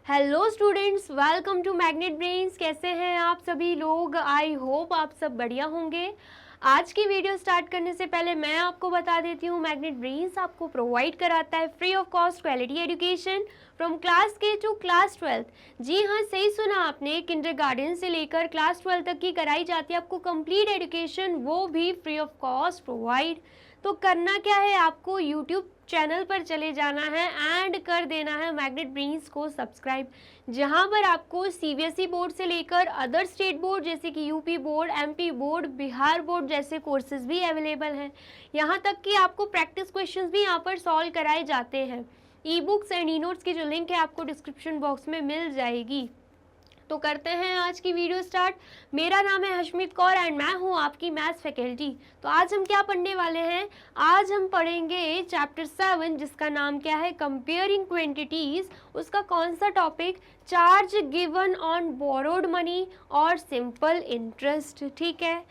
Hello students, welcome to Magnet Brains. कैसे हैं आप सभी लोग? आई होप आप सब बढ़िया होंगे। आज की वीडियो स्टार्ट करने से पहले मैं आपको बता देती हूँ, मैग्नेट ब्रेन्स आपको प्रोवाइड कराता है free of cost quality education from class के टू क्लास 12। जी हाँ, सही सुना आपने, किंडरगार्टन से लेकर क्लास 12 तक की कराई जाती है आपको कंप्लीट एजुकेशन, वो भी फ्री ऑफ कॉस्ट प्रोवाइड। तो करना क्या है, आपको यूट्यूब चैनल पर चले जाना है एंड कर देना है मैग्नेट ब्रेन्स को सब्सक्राइब, जहां पर आपको सीबीएसई बोर्ड से लेकर अदर स्टेट बोर्ड जैसे कि UP board, MP board, Bihar board जैसे कोर्सेज भी अवेलेबल हैं। यहां तक कि आपको प्रैक्टिस क्वेश्चंस भी यहां पर सॉल्व कराए जाते हैं। E books and e notes की जो लिंक है आपको डिस्क्रिप्शन बॉक्स में मिल जाएगी। तो करते हैं आज की वीडियो स्टार्ट। मेरा नाम है हशमीत कौर एंड मैं हूं आपकी मैथ्स फैकल्टी। तो आज हम क्या पढ़ने वाले हैं? आज हम पढ़ेंगे चैप्टर 7 जिसका नाम क्या है, कंपेयरिंग क्वांटिटीज। उसका कौन सा topic? Charge given on borrowed money और सिंपल इंटरेस्ट। ठीक है,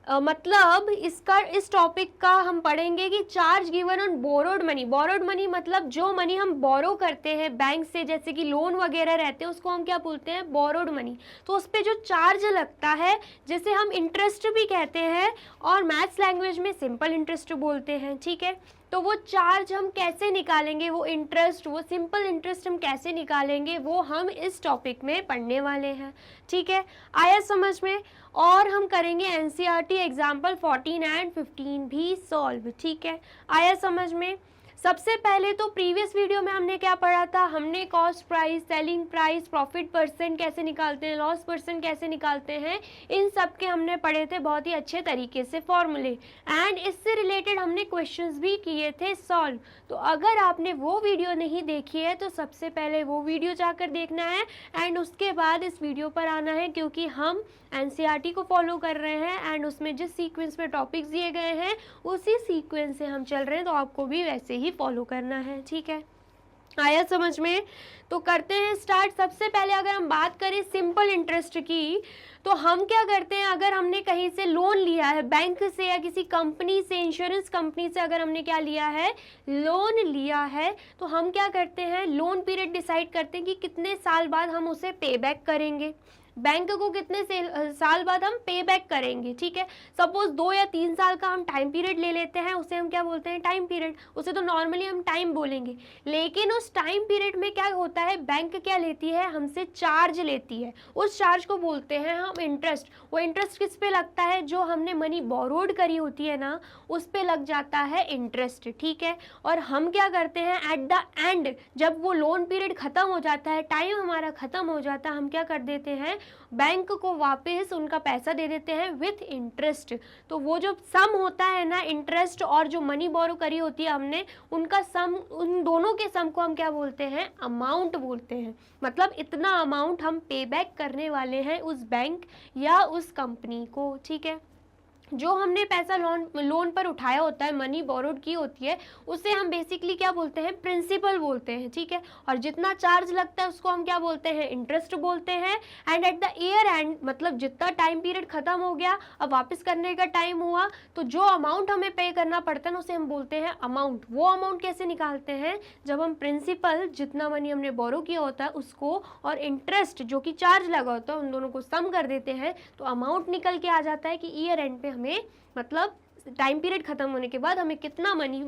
मतलब इस टॉपिक का हम पढ़ेंगे कि charge given on borrowed money. Borrowed money मतलब जो मनी हम बोरो करते हैं बैंक से, जैसे कि लोन वगैरह रहते हैं, उसको हम क्या बोलते हैं? Borrowed money. तो उस पर जो चार्ज लगता है, जैसे हम इंटरेस्ट भी कहते हैं और मैथ्स लैंग्वेज में सिंपल इंटरेस्ट बोलते हैं। ठीक है, तो वो चार्ज हम कैसे निकालेंगे, वो इंटरेस्ट, वो सिंपल इंटरेस्ट हम कैसे निकालेंगे, वो हम इस टॉपिक में पढ़ने वाले हैं। ठीक है, आया समझ में? और हम करेंगे एनसीईआरटी एग्जाम्पल 14 एंड 15 भी सॉल्व। ठीक है, आया समझ में? सबसे पहले तो प्रीवियस वीडियो में हमने क्या पढ़ा था? हमने cost price, selling price, profit percent कैसे निकालते हैं, लॉस परसेंट कैसे निकालते हैं, इन सब के हमने पढ़े थे बहुत ही अच्छे तरीके से फॉर्मूले, एंड इससे रिलेटेड हमने क्वेश्चंस भी किए थे सॉल्व। तो अगर आपने वो वीडियो नहीं देखी है तो सबसे पहले वो वीडियो जाकर देखना है एंड उसके बाद इस वीडियो पर आना है, क्योंकि हम एनसीईआरटी को फॉलो कर रहे हैं एंड उसमें जिस सीक्वेंस में टॉपिक्स दिए गए हैं उसी सीक्वेंस से हम चल रहे हैं, तो आपको भी वैसे ही फॉलो करना है। ठीक है, आया समझ में? तो करते हैं स्टार्ट। सबसे पहले अगर हम बात करें सिंपल इंटरेस्ट की, तो हम क्या करते हैं, अगर हमने कहीं से लोन लिया है, बैंक से या किसी कंपनी से, इंश्योरेंस कंपनी से अगर हमने क्या लिया है, लोन लिया है, तो हम क्या करते हैं, लोन पीरियड डिसाइड करते हैं कि कितने साल बाद हम उसे पे बैक करेंगे, बैंक को कितने साल बाद हम पे बैक करेंगे। ठीक है, सपोज 2 या 3 साल का हम टाइम पीरियड ले लेते हैं, उसे हम क्या बोलते हैं? Time period. उसे तो नॉर्मली हम टाइम बोलेंगे, लेकिन उस टाइम पीरियड में क्या होता है, बैंक क्या लेती है हमसे? चार्ज लेती है। उस चार्ज को बोलते हैं हम इंटरेस्ट। वो इंटरेस्ट किस पे लगता है? जो हमने मनी बोरोड करी होती है ना, उस पे लग जाता है इंटरेस्ट। ठीक है, और हम क्या करते हैं, एट द एंड जब वो लोन पीरियड खत्म हो जाता है, टाइम हमारा खत्म हो जाता है, हम क्या कर देते हैं, बैंक को वापस उनका पैसा दे देते हैं विथ इंटरेस्ट। तो वो जो सम होता है ना, इंटरेस्ट और जो मनी बोरो करी होती है हमने, उनका सम, उन दोनों के सम को हम क्या बोलते हैं? अमाउंट बोलते हैं। मतलब इतना अमाउंट हम पे बैक करने वाले हैं उस बैंक या उस कंपनी को। ठीक है, जो हमने पैसा लोन पर उठाया होता है, मनी बोरोड की होती है, उसे हम बेसिकली क्या बोलते हैं? प्रिंसिपल बोलते हैं। ठीक है, और जितना चार्ज लगता है उसको हम क्या बोलते हैं? इंटरेस्ट बोलते हैं। And at the year and, मतलब जितना टाइम पीरियड खत्म हो गया, अब वापस करने का टाइम हुआ, तो जो अमाउंट हमें पे करना पड़ता है ना, उसे हम बोलते हैं अमाउंट। वो अमाउंट कैसे निकालते हैं? जब हम प्रिंसिपल, जितना मनी हमने बोरो किया होता है उसको, और इंटरेस्ट जो कि चार्ज लगा होता है, उन दोनों को सम कर देते हैं, तो अमाउंट निकल के आ जाता है कि ईयर एंड पे हमें, मतलब टाइम पीरियड खत्म होने के बाद हमें कितना मनी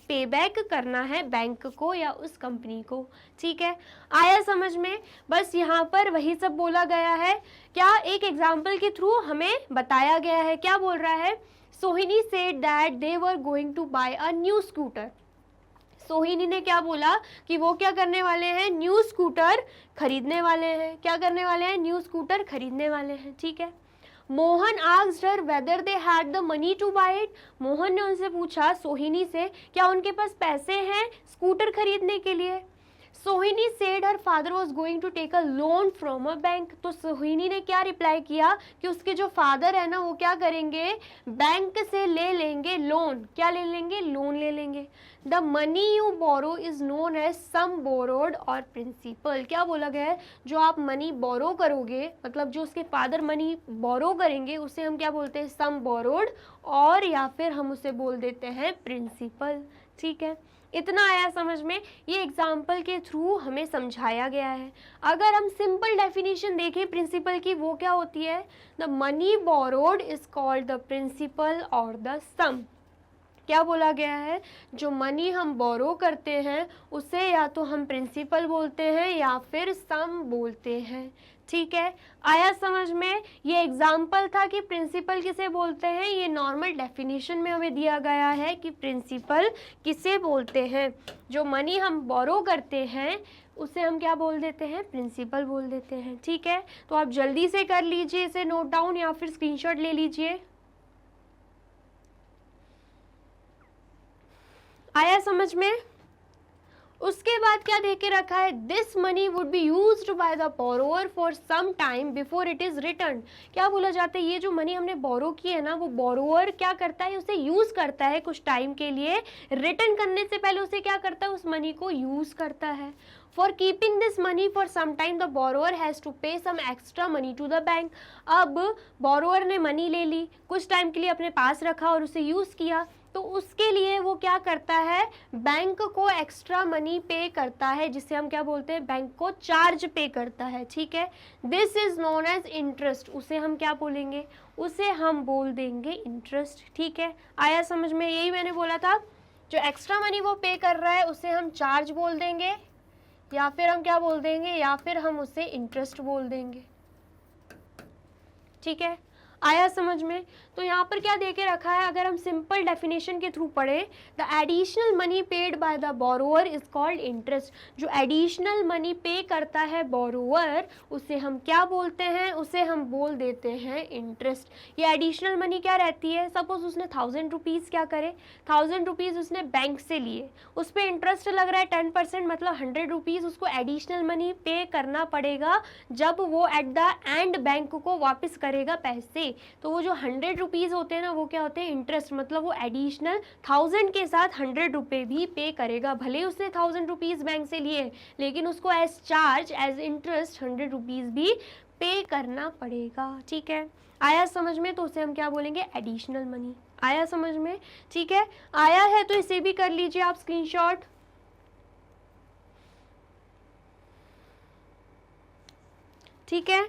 पे बैक करना है बैंक को या उस कंपनी को। ठीक है, आया समझ में? बस यहाँ पर वही सब बोला गया है। क्या एक एग्जाम्पल के थ्रू हमें बताया गया है। क्या बोल रहा है? Sohini said that they were going to buy a new scooter. Sohini ने क्या बोला कि वो क्या करने वाले हैं? न्यू स्कूटर खरीदने वाले हैं। क्या करने वाले हैं? न्यू स्कूटर खरीदने वाले हैं। ठीक है, Mohan asked her whether they had the money to buy it. Mohan ने उनसे पूछा, सोहिनी से, क्या उनके पास पैसे हैं स्कूटर खरीदने के लिए। Sohini said her father was going to take a loan from a bank. तो सोहिनी ने क्या रिप्लाई किया कि उसके जो फादर है ना, वो क्या करेंगे? बैंक से ले लेंगे लोन। क्या ले लेंगे? लोन ले लेंगे। The money you borrow is known as sum borrowed और प्रिंसिपल। क्या बोला गया है? जो आप मनी बोरो करोगे, मतलब जो उसके फादर मनी बोरो करेंगे, उसे हम क्या बोलते हैं? सम बोरोड, और या फिर हम उसे बोल देते हैं प्रिंसिपल। ठीक है, इतना आया समझ में? ये एग्जाम्पल के थ्रू हमें समझाया गया है। अगर हम सिंपल डेफिनेशन देखें प्रिंसिपल की, वो क्या होती है? The money borrowed is called the principal और द सम। क्या बोला गया है? जो मनी हम बोरो करते हैं उसे या तो हम प्रिंसिपल बोलते हैं या फिर सम बोलते हैं। ठीक है, आया समझ में? ये एग्जाम्पल था कि प्रिंसिपल किसे बोलते हैं। ये नॉर्मल डेफिनेशन में हमें दिया गया है कि प्रिंसिपल किसे बोलते हैं। जो मनी हम बोरो करते हैं उसे हम क्या बोल देते हैं? प्रिंसिपल बोल देते हैं। ठीक है, तो आप जल्दी से कर लीजिए इसे नोट डाउन या फिर स्क्रीनशॉट ले लीजिए। आया समझ में? उसके बाद क्या दे के रखा है? This money would be used by the borrower for some time before it is return. क्या बोला जाता है? ये जो मनी हमने बोरो की है ना, वो बोरोअर क्या करता है? उसे यूज करता है कुछ टाइम के लिए, रिटर्न करने से पहले उसे क्या करता है? उस मनी को यूज करता है। For keeping this money for some time the borrower has to pay some extra money to the bank. अब बोरोअर ने मनी ले ली, कुछ टाइम के लिए अपने पास रखा और उसे यूज किया, तो उसके लिए वो क्या करता है? बैंक को एक्स्ट्रा मनी पे करता है, जिसे हम क्या बोलते हैं? बैंक को चार्ज पे करता है। ठीक है, this is known as interest. उसे हम क्या बोलेंगे? उसे हम बोल देंगे इंटरेस्ट। ठीक है, आया समझ में? यही मैंने बोला था, जो एक्स्ट्रा मनी वो पे कर रहा है उसे हम चार्ज बोल देंगे, या फिर हम क्या बोल देंगे? या फिर हम उसे इंटरेस्ट बोल देंगे। ठीक है, आया समझ में? तो यहाँ पर क्या देके रखा है? अगर हम सिंपल डेफिनेशन के थ्रू पढ़े, the additional money paid by the borrower is called interest. जो एडिशनल मनी पे करता है बोरोअर उसे हम क्या बोलते हैं? उसे हम बोल देते हैं इंटरेस्ट। ये एडिशनल मनी क्या रहती है? सपोज उसने 1000 रुपीज़ क्या करे? 1000 रुपीज़ उसने बैंक से लिए, उस पर इंटरेस्ट लग रहा है 10%, मतलब 100 रुपीज़ उसको एडिशनल मनी पे करना पड़ेगा जब वो एट द एंड बैंक को वापस करेगा पैसे। तो वो जो 100 रुपीज़ होते हैं ना, वो क्या होते हैं? इंटरेस्ट। मतलब वो एडिशनल 1000 के साथ 100 रुपये भी पे करेगा। भले उसने 1000 रुपीज़ बैंक से लिए, लेकिन उसको as charge, as interest 100 rupees भी पे करना पड़ेगा। ठीक है, आया समझ में? तो उसे हम क्या बोलेंगे? Additional money. आया समझ में? ठीक है, आया है तो इसे भी कर लीजिए आप स्क्रीनशॉट। ठीक है,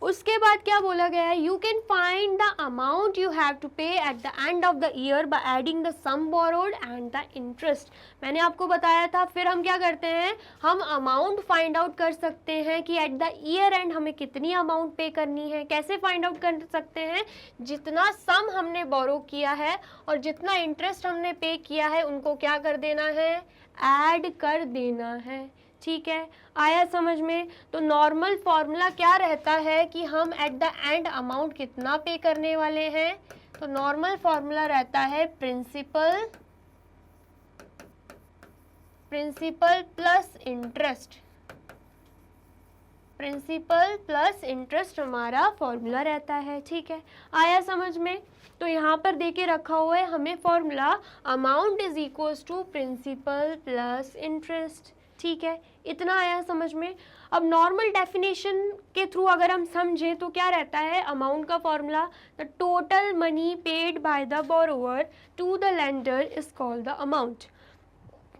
उसके बाद क्या बोला गया है? You can find the amount you have to pay at the end of the year by adding the sum borrowed and the interest. मैंने आपको बताया था। फिर हम क्या करते हैं? हम अमाउंट फाइंड आउट कर सकते हैं कि एट द ईयर एंड हमें कितनी अमाउंट पे करनी है। कैसे फाइंड आउट कर सकते हैं? जितना सम हमने बोरो किया है और जितना इंटरेस्ट हमने पे किया है, उनको क्या कर देना है? ऐड कर देना है। ठीक है, आया समझ में? तो नॉर्मल फॉर्मूला क्या रहता है कि हम एट द एंड अमाउंट कितना पे करने वाले हैं? तो नॉर्मल फॉर्मूला रहता है principal plus interest. Principal plus interest हमारा फॉर्मूला रहता है। ठीक है, आया समझ में? तो यहाँ पर देके रखा हुआ है हमें formula, amount is equals to principal plus interest. ठीक है, इतना आया समझ में? अब नॉर्मल डेफिनेशन के थ्रू अगर हम समझें तो क्या रहता है अमाउंट का formula? The total money paid by the borrower to the lender is called the amount.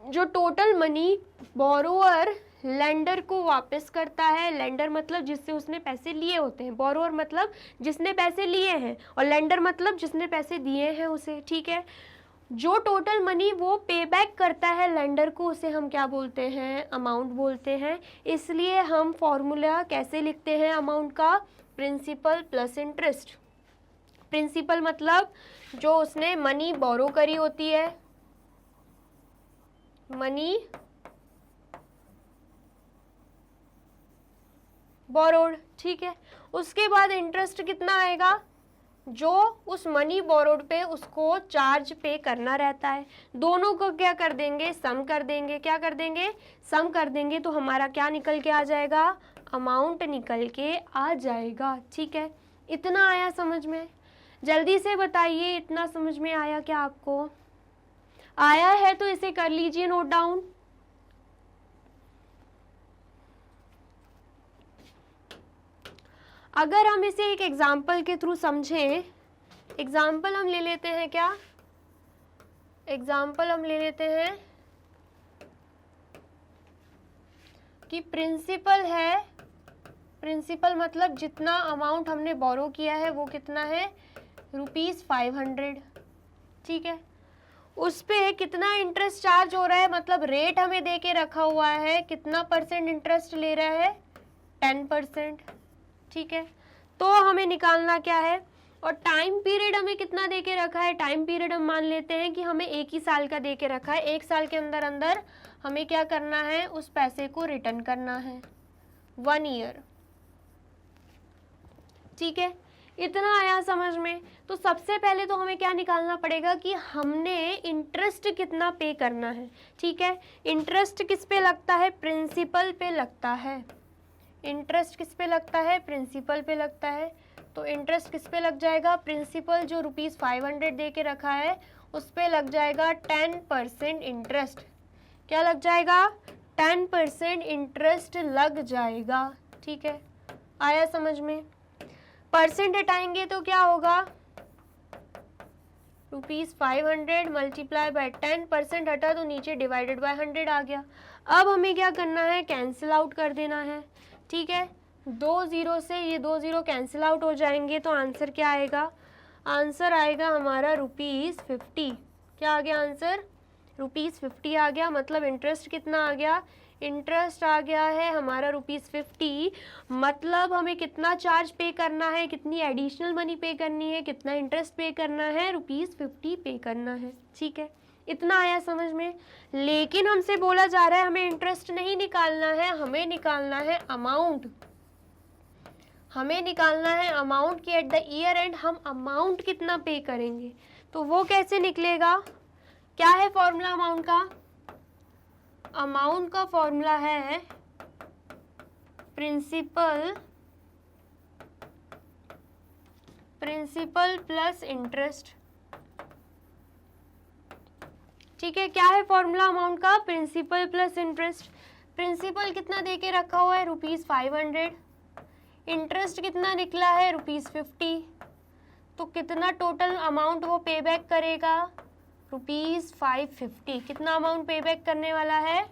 जो टोटल मनी बोरोवर लेंडर को वापस करता है, लेंडर मतलब जिससे उसने पैसे लिए होते हैं, बोरोवर मतलब जिसने पैसे लिए हैं, और लेंडर मतलब जिसने पैसे दिए हैं उसे। ठीक है, जो टोटल मनी वो पे बैक करता है लेंडर को, उसे हम क्या बोलते हैं? अमाउंट बोलते हैं। इसलिए हम फॉर्मूला कैसे लिखते हैं अमाउंट का? Principal plus interest. प्रिंसिपल मतलब जो उसने मनी बोरो करी होती है, मनी बोरोड। ठीक है, उसके बाद इंटरेस्ट कितना आएगा? जो उस मनी बोरोड पे उसको चार्ज पे करना रहता है। दोनों को क्या कर देंगे? सम कर देंगे। क्या कर देंगे? सम कर देंगे। तो हमारा क्या निकल के आ जाएगा? अमाउंट निकल के आ जाएगा। ठीक है, इतना आया समझ में? जल्दी से बताइए, इतना समझ में आया क्या आपको? आया है तो इसे कर लीजिए नोट डाउन। अगर हम इसे एक एग्जाम्पल के थ्रू समझें, एग्जाम्पल हम ले लेते हैं क्या? एग्जाम्पल हम ले लेते हैं कि प्रिंसिपल है, प्रिंसिपल मतलब जितना अमाउंट हमने बोरो किया है वो कितना है, ₹500, ठीक है। उस पे कितना इंटरेस्ट चार्ज हो रहा है, मतलब रेट हमें दे के रखा हुआ है, कितना परसेंट इंटरेस्ट ले रहा है, 10%, ठीक है। तो हमें निकालना क्या है, और टाइम पीरियड हमें कितना दे के रखा है, टाइम पीरियड हम मान लेते हैं कि हमें 1 ही साल का दे के रखा है, 1 साल के अंदर अंदर हमें क्या करना है, उस पैसे को रिटर्न करना है, 1 ईयर, ठीक है। इतना आया समझ में। तो सबसे पहले तो हमें क्या निकालना पड़ेगा कि हमने इंटरेस्ट कितना पे करना है, ठीक है। इंटरेस्ट किस पे लगता है, प्रिंसिपल पे लगता है। इंटरेस्ट किस पे लगता है, प्रिंसिपल पे लगता है। तो इंटरेस्ट किस पे लग जाएगा, प्रिंसिपल जो ₹500 दे के रखा है उस पे लग जाएगा 10% इंटरेस्ट। क्या लग जाएगा, 10% इंटरेस्ट लग जाएगा, ठीक है। आया समझ में। परसेंट हटाएंगे तो क्या होगा, ₹500 मल्टीप्लाई बाय 10%, हटा तो नीचे डिवाइडेड बाय 100 आ गया। अब हमें क्या करना है, कैंसिल आउट कर देना है, ठीक है। 2 ज़ीरो से ये 2 ज़ीरो कैंसिल आउट हो जाएंगे, तो आंसर क्या आएगा, आंसर आएगा हमारा ₹50। क्या आ गया आंसर, ₹50 आ गया। मतलब इंटरेस्ट कितना आ गया, इंटरेस्ट आ गया है हमारा ₹50। मतलब हमें कितना चार्ज पे करना है, कितनी एडिशनल मनी पे करनी है, कितना इंटरेस्ट पे करना है, ₹50 पे करना है, ठीक है। इतना आया समझ में। लेकिन हमसे बोला जा रहा है हमें इंटरेस्ट नहीं निकालना है, हमें निकालना है अमाउंट। हमें निकालना है अमाउंट की एट द ईयर एंड हम अमाउंट कितना पे करेंगे। तो वो कैसे निकलेगा, क्या है फॉर्मूला अमाउंट का, अमाउंट का फॉर्मूला है प्रिंसिपल प्लस इंटरेस्ट, ठीक है। क्या है फॉर्मूला अमाउंट का, प्रिंसिपल प्लस इंटरेस्ट। प्रिंसिपल कितना दे के रखा हुआ है, ₹500, इंटरेस्ट कितना निकला है, ₹50। तो कितना टोटल अमाउंट वो पे बैक करेगा, ₹550। कितना अमाउंट पे बैक करने वाला है,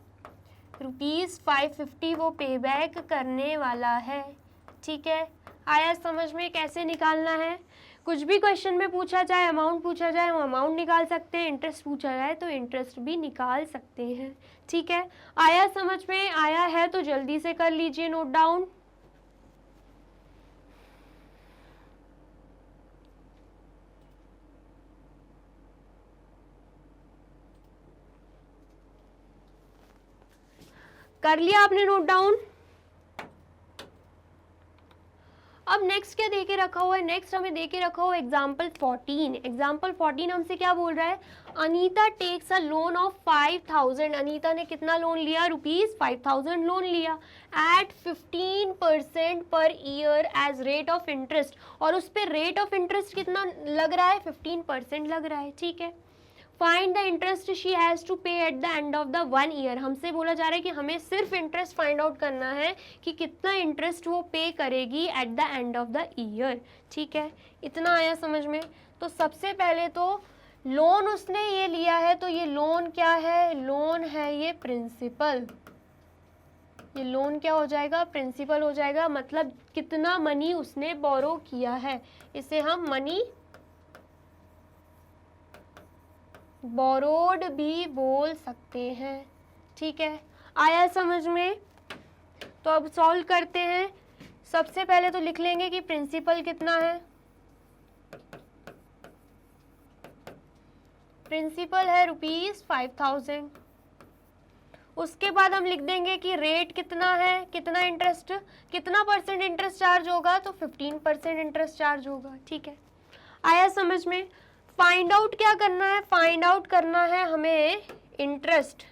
₹550 वो पे बैक करने वाला है, ठीक है। आया समझ में कैसे निकालना है। कुछ भी क्वेश्चन में पूछा जाए, अमाउंट पूछा जाए हम अमाउंट निकाल सकते हैं, इंटरेस्ट पूछा जाए तो इंटरेस्ट भी निकाल सकते हैं, ठीक है। आया समझ में, आया है तो जल्दी से कर लीजिए नोट डाउन। कर लिया आपने नोट डाउन। अब नेक्स्ट क्या देके रखा हुआ है, नेक्स्ट हमें देके रखा हुआ एग्जाम्पल 14। एग्जाम्पल 14 हमसे क्या बोल रहा है, Anita takes a loan of 5000। Anita ने कितना लोन लिया, ₹5000 लोन लिया at 15% per year as rate of interest. और उस पर रेट ऑफ इंटरेस्ट कितना लग रहा है, 15% लग रहा है, ठीक है। Find the interest she has to pay at the end of the 1 year. हमसे बोला जा रहा है कि हमें सिर्फ इंटरेस्ट फाइंड आउट करना है कि कितना इंटरेस्ट वो पे करेगी eight the end of the year, ठीक है। इतना आया समझ में। तो सबसे पहले तो लोन उसने ये लिया है, तो ये लोन क्या है, लोन है ये प्रिंसिपल। ये लोन क्या हो जाएगा, प्रिंसिपल हो जाएगा। मतलब कितना मनी उसने बोरो किया है, इसे हम मनी बोरोड भी बोल सकते हैं, ठीक है। आया समझ में। तो अब सॉल्व करते हैं। सबसे पहले तो लिख लेंगे कि प्रिंसिपल कितना है, प्रिंसिपल है ₹5000। उसके बाद हम लिख देंगे कि रेट कितना है, कितना इंटरेस्ट, कितना परसेंट इंटरेस्ट चार्ज होगा, तो 15% इंटरेस्ट चार्ज होगा, ठीक है। आया समझ में। फाइंड आउट क्या करना है, फाइंड आउट करना है हमें इंटरेस्ट,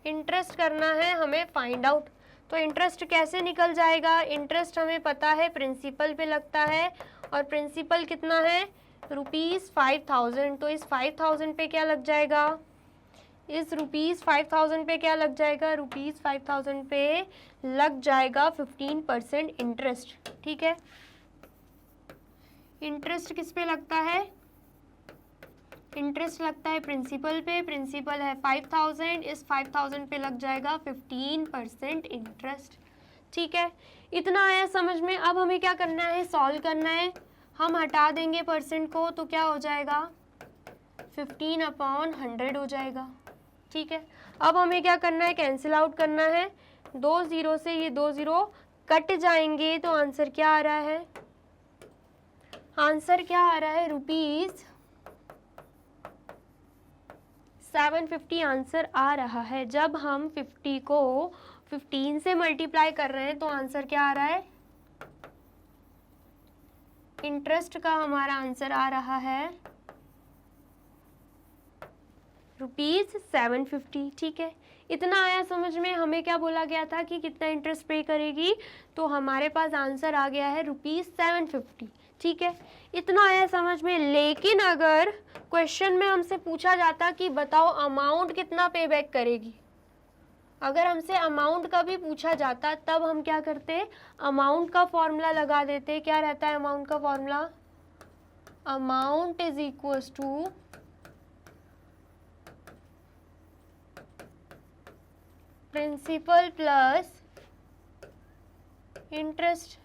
इंटरेस्ट करना है हमें फाइंड आउट। तो इंटरेस्ट कैसे निकल जाएगा, इंटरेस्ट हमें पता है प्रिंसिपल पे लगता है, और प्रिंसिपल कितना है, ₹5000। तो इस 5000 पे क्या लग जाएगा, इस ₹5000 पे क्या लग जाएगा, ₹5000 पे लग जाएगा 15% इंटरेस्ट, ठीक है। इंटरेस्ट किस पे लगता है, इंटरेस्ट लगता है प्रिंसिपल पे, प्रिंसिपल है 5000, इस 5000 पे लग जाएगा 15% इंटरेस्ट। ठीक है, इतना आया समझ में। अब हमें क्या करना है, सॉल्व करना है। हम हटा देंगे परसेंट को तो क्या हो जाएगा, 15/100 हो जाएगा। ठीक है, अब हमें क्या करना है, कैंसिल आउट करना है। 2 0 से ये 2 0 कट जाएंगे तो आंसर क्या आ रहा है, आंसर क्या आ रहा है, ₹750 आंसर आ रहा है। जब हम 50 को 15 से मल्टीप्लाई कर रहे हैं तो आंसर क्या आ रहा है, इंटरेस्ट का हमारा आंसर आ रहा है ₹750। ठीक है, इतना आया समझ में। हमें क्या बोला गया था कि कितना इंटरेस्ट पे करेगी, तो हमारे पास आंसर आ गया है ₹750। ठीक है, इतना आया समझ में। लेकिन अगर क्वेश्चन में हमसे पूछा जाता कि बताओ अमाउंट कितना पे बैक करेगी, अगर हमसे अमाउंट का भी पूछा जाता तब हम क्या करते, अमाउंट का फॉर्मूला लगा देते। क्या रहता है अमाउंट का formula, amount is equals to principal plus interest.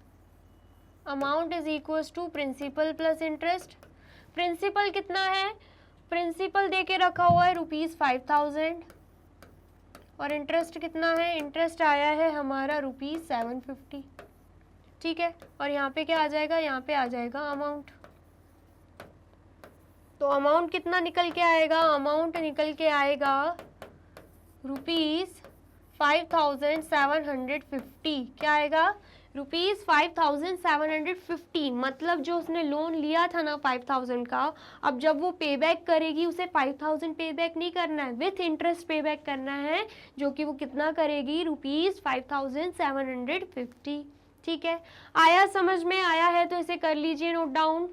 Amount is equals to principal plus interest. Principal कितना है, प्रिंसिपल दे के रखा हुआ है ₹5000 और इंटरेस्ट कितना है, इंटरेस्ट आया है हमारा ₹750। ठीक है, और यहाँ पे क्या आ जाएगा, यहाँ पे आ जाएगा अमाउंट। तो अमाउंट कितना निकल के आएगा, अमाउंट निकल के आएगा ₹5750। क्या आएगा, ₹5750। मतलब जो उसने लोन लिया था ना 5000 का, अब जब वो पे बैक करेगी उसे 5000 पे बैक नहीं करना है, विथ इंटरेस्ट पे बैक करना है, जो कि वो कितना करेगी, ₹5750। ठीक है, आया समझ में, आया है तो इसे कर लीजिए नोट डाउन।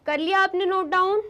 कर लिया आपने नोट डाउन।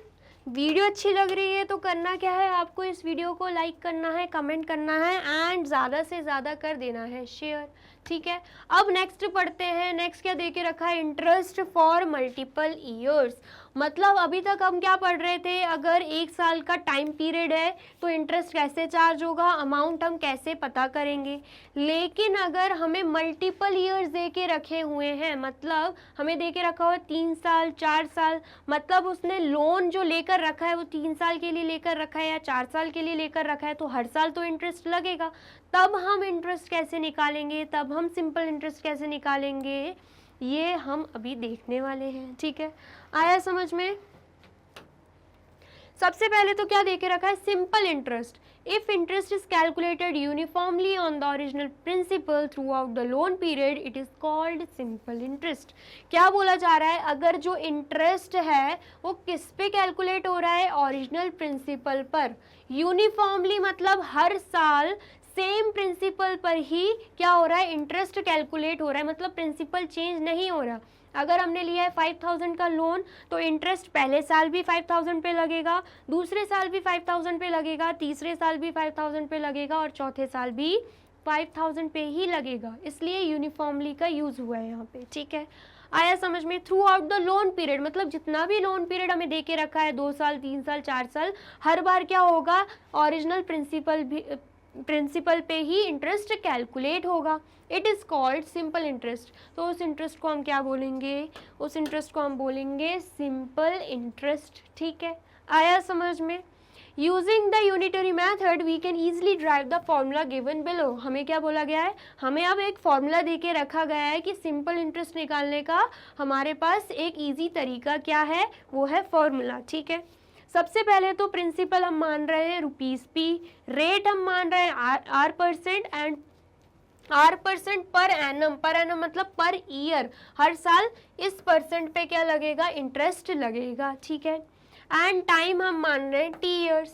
वीडियो अच्छी लग रही है तो करना क्या है, आपको इस वीडियो को लाइक करना है, कमेंट करना है एंड ज़्यादा से ज़्यादा कर देना है शेयर। ठीक है, अब नेक्स्ट पढ़ते हैं। नेक्स्ट क्या दे के रखा है, इंटरेस्ट फॉर मल्टीपल ईयर्स। मतलब अभी तक हम क्या पढ़ रहे थे, अगर 1 साल का टाइम पीरियड है तो इंटरेस्ट कैसे चार्ज होगा, अमाउंट हम कैसे पता करेंगे। लेकिन अगर हमें मल्टीपल ईयर्स दे के रखे हुए हैं, मतलब हमें दे के रखा हुआ 3 साल 4 साल, मतलब उसने लोन जो लेकर रखा है वो 3 साल के लिए लेकर रखा है या 4 साल के लिए लेकर रखा है, तो हर साल तो इंटरेस्ट लगेगा। तब हम इंटरेस्ट कैसे निकालेंगे, तब हम सिंपल इंटरेस्ट कैसे निकालेंगे, ये हम अभी देखने वाले हैं। ठीक है, आया समझ में। सबसे पहले तो क्या देके रखा है, simple interest. If interest is calculated uniformly on the original principal throughout the loan period, it is called simple interest. क्या बोला जा रहा है, अगर जो इंटरेस्ट है वो किस पे कैलकुलेट हो रहा है, ओरिजिनल प्रिंसिपल पर। यूनिफॉर्मली मतलब हर साल सेम प्रिंसिपल पर ही क्या हो रहा है, इंटरेस्ट कैलकुलेट हो रहा है, मतलब प्रिंसिपल चेंज नहीं हो रहा। अगर हमने लिया है 5000 का लोन तो इंटरेस्ट पहले साल भी 5000 पे लगेगा, दूसरे साल भी 5000 पे लगेगा, तीसरे साल भी 5000 पे लगेगा और चौथे साल भी 5000 पे ही लगेगा। इसलिए यूनिफॉर्मली का यूज हुआ है यहाँ पे। ठीक है, आया समझ में। Through out the loan period मतलब जितना भी लोन पीरियड हमें दे के रखा है, 2 साल 3 साल 4 साल, हर बार क्या होगा, ओरिजिनल प्रिंसिपल पे ही इंटरेस्ट कैलकुलेट होगा। It is called simple interest. तो उस इंटरेस्ट को हम क्या बोलेंगे, उस इंटरेस्ट को हम बोलेंगे सिंपल इंटरेस्ट। ठीक है, आया समझ में। Using the unitary method we can easily derive the formula given below. हमें क्या बोला गया है, हमें अब एक फॉर्मूला दे के रखा गया है कि सिंपल इंटरेस्ट निकालने का हमारे पास एक ईजी तरीका क्या है, वो है फॉर्मूला। ठीक है, सबसे पहले तो प्रिंसिपल हम मान रहे हैं ₹p, रेट हम मान रहे हैं R% and R% per annum. पर एनम मतलब पर ईयर, हर साल इस परसेंट पे क्या लगेगा, इंटरेस्ट लगेगा। ठीक है, एंड टाइम हम मान रहे हैं T ईयर्स।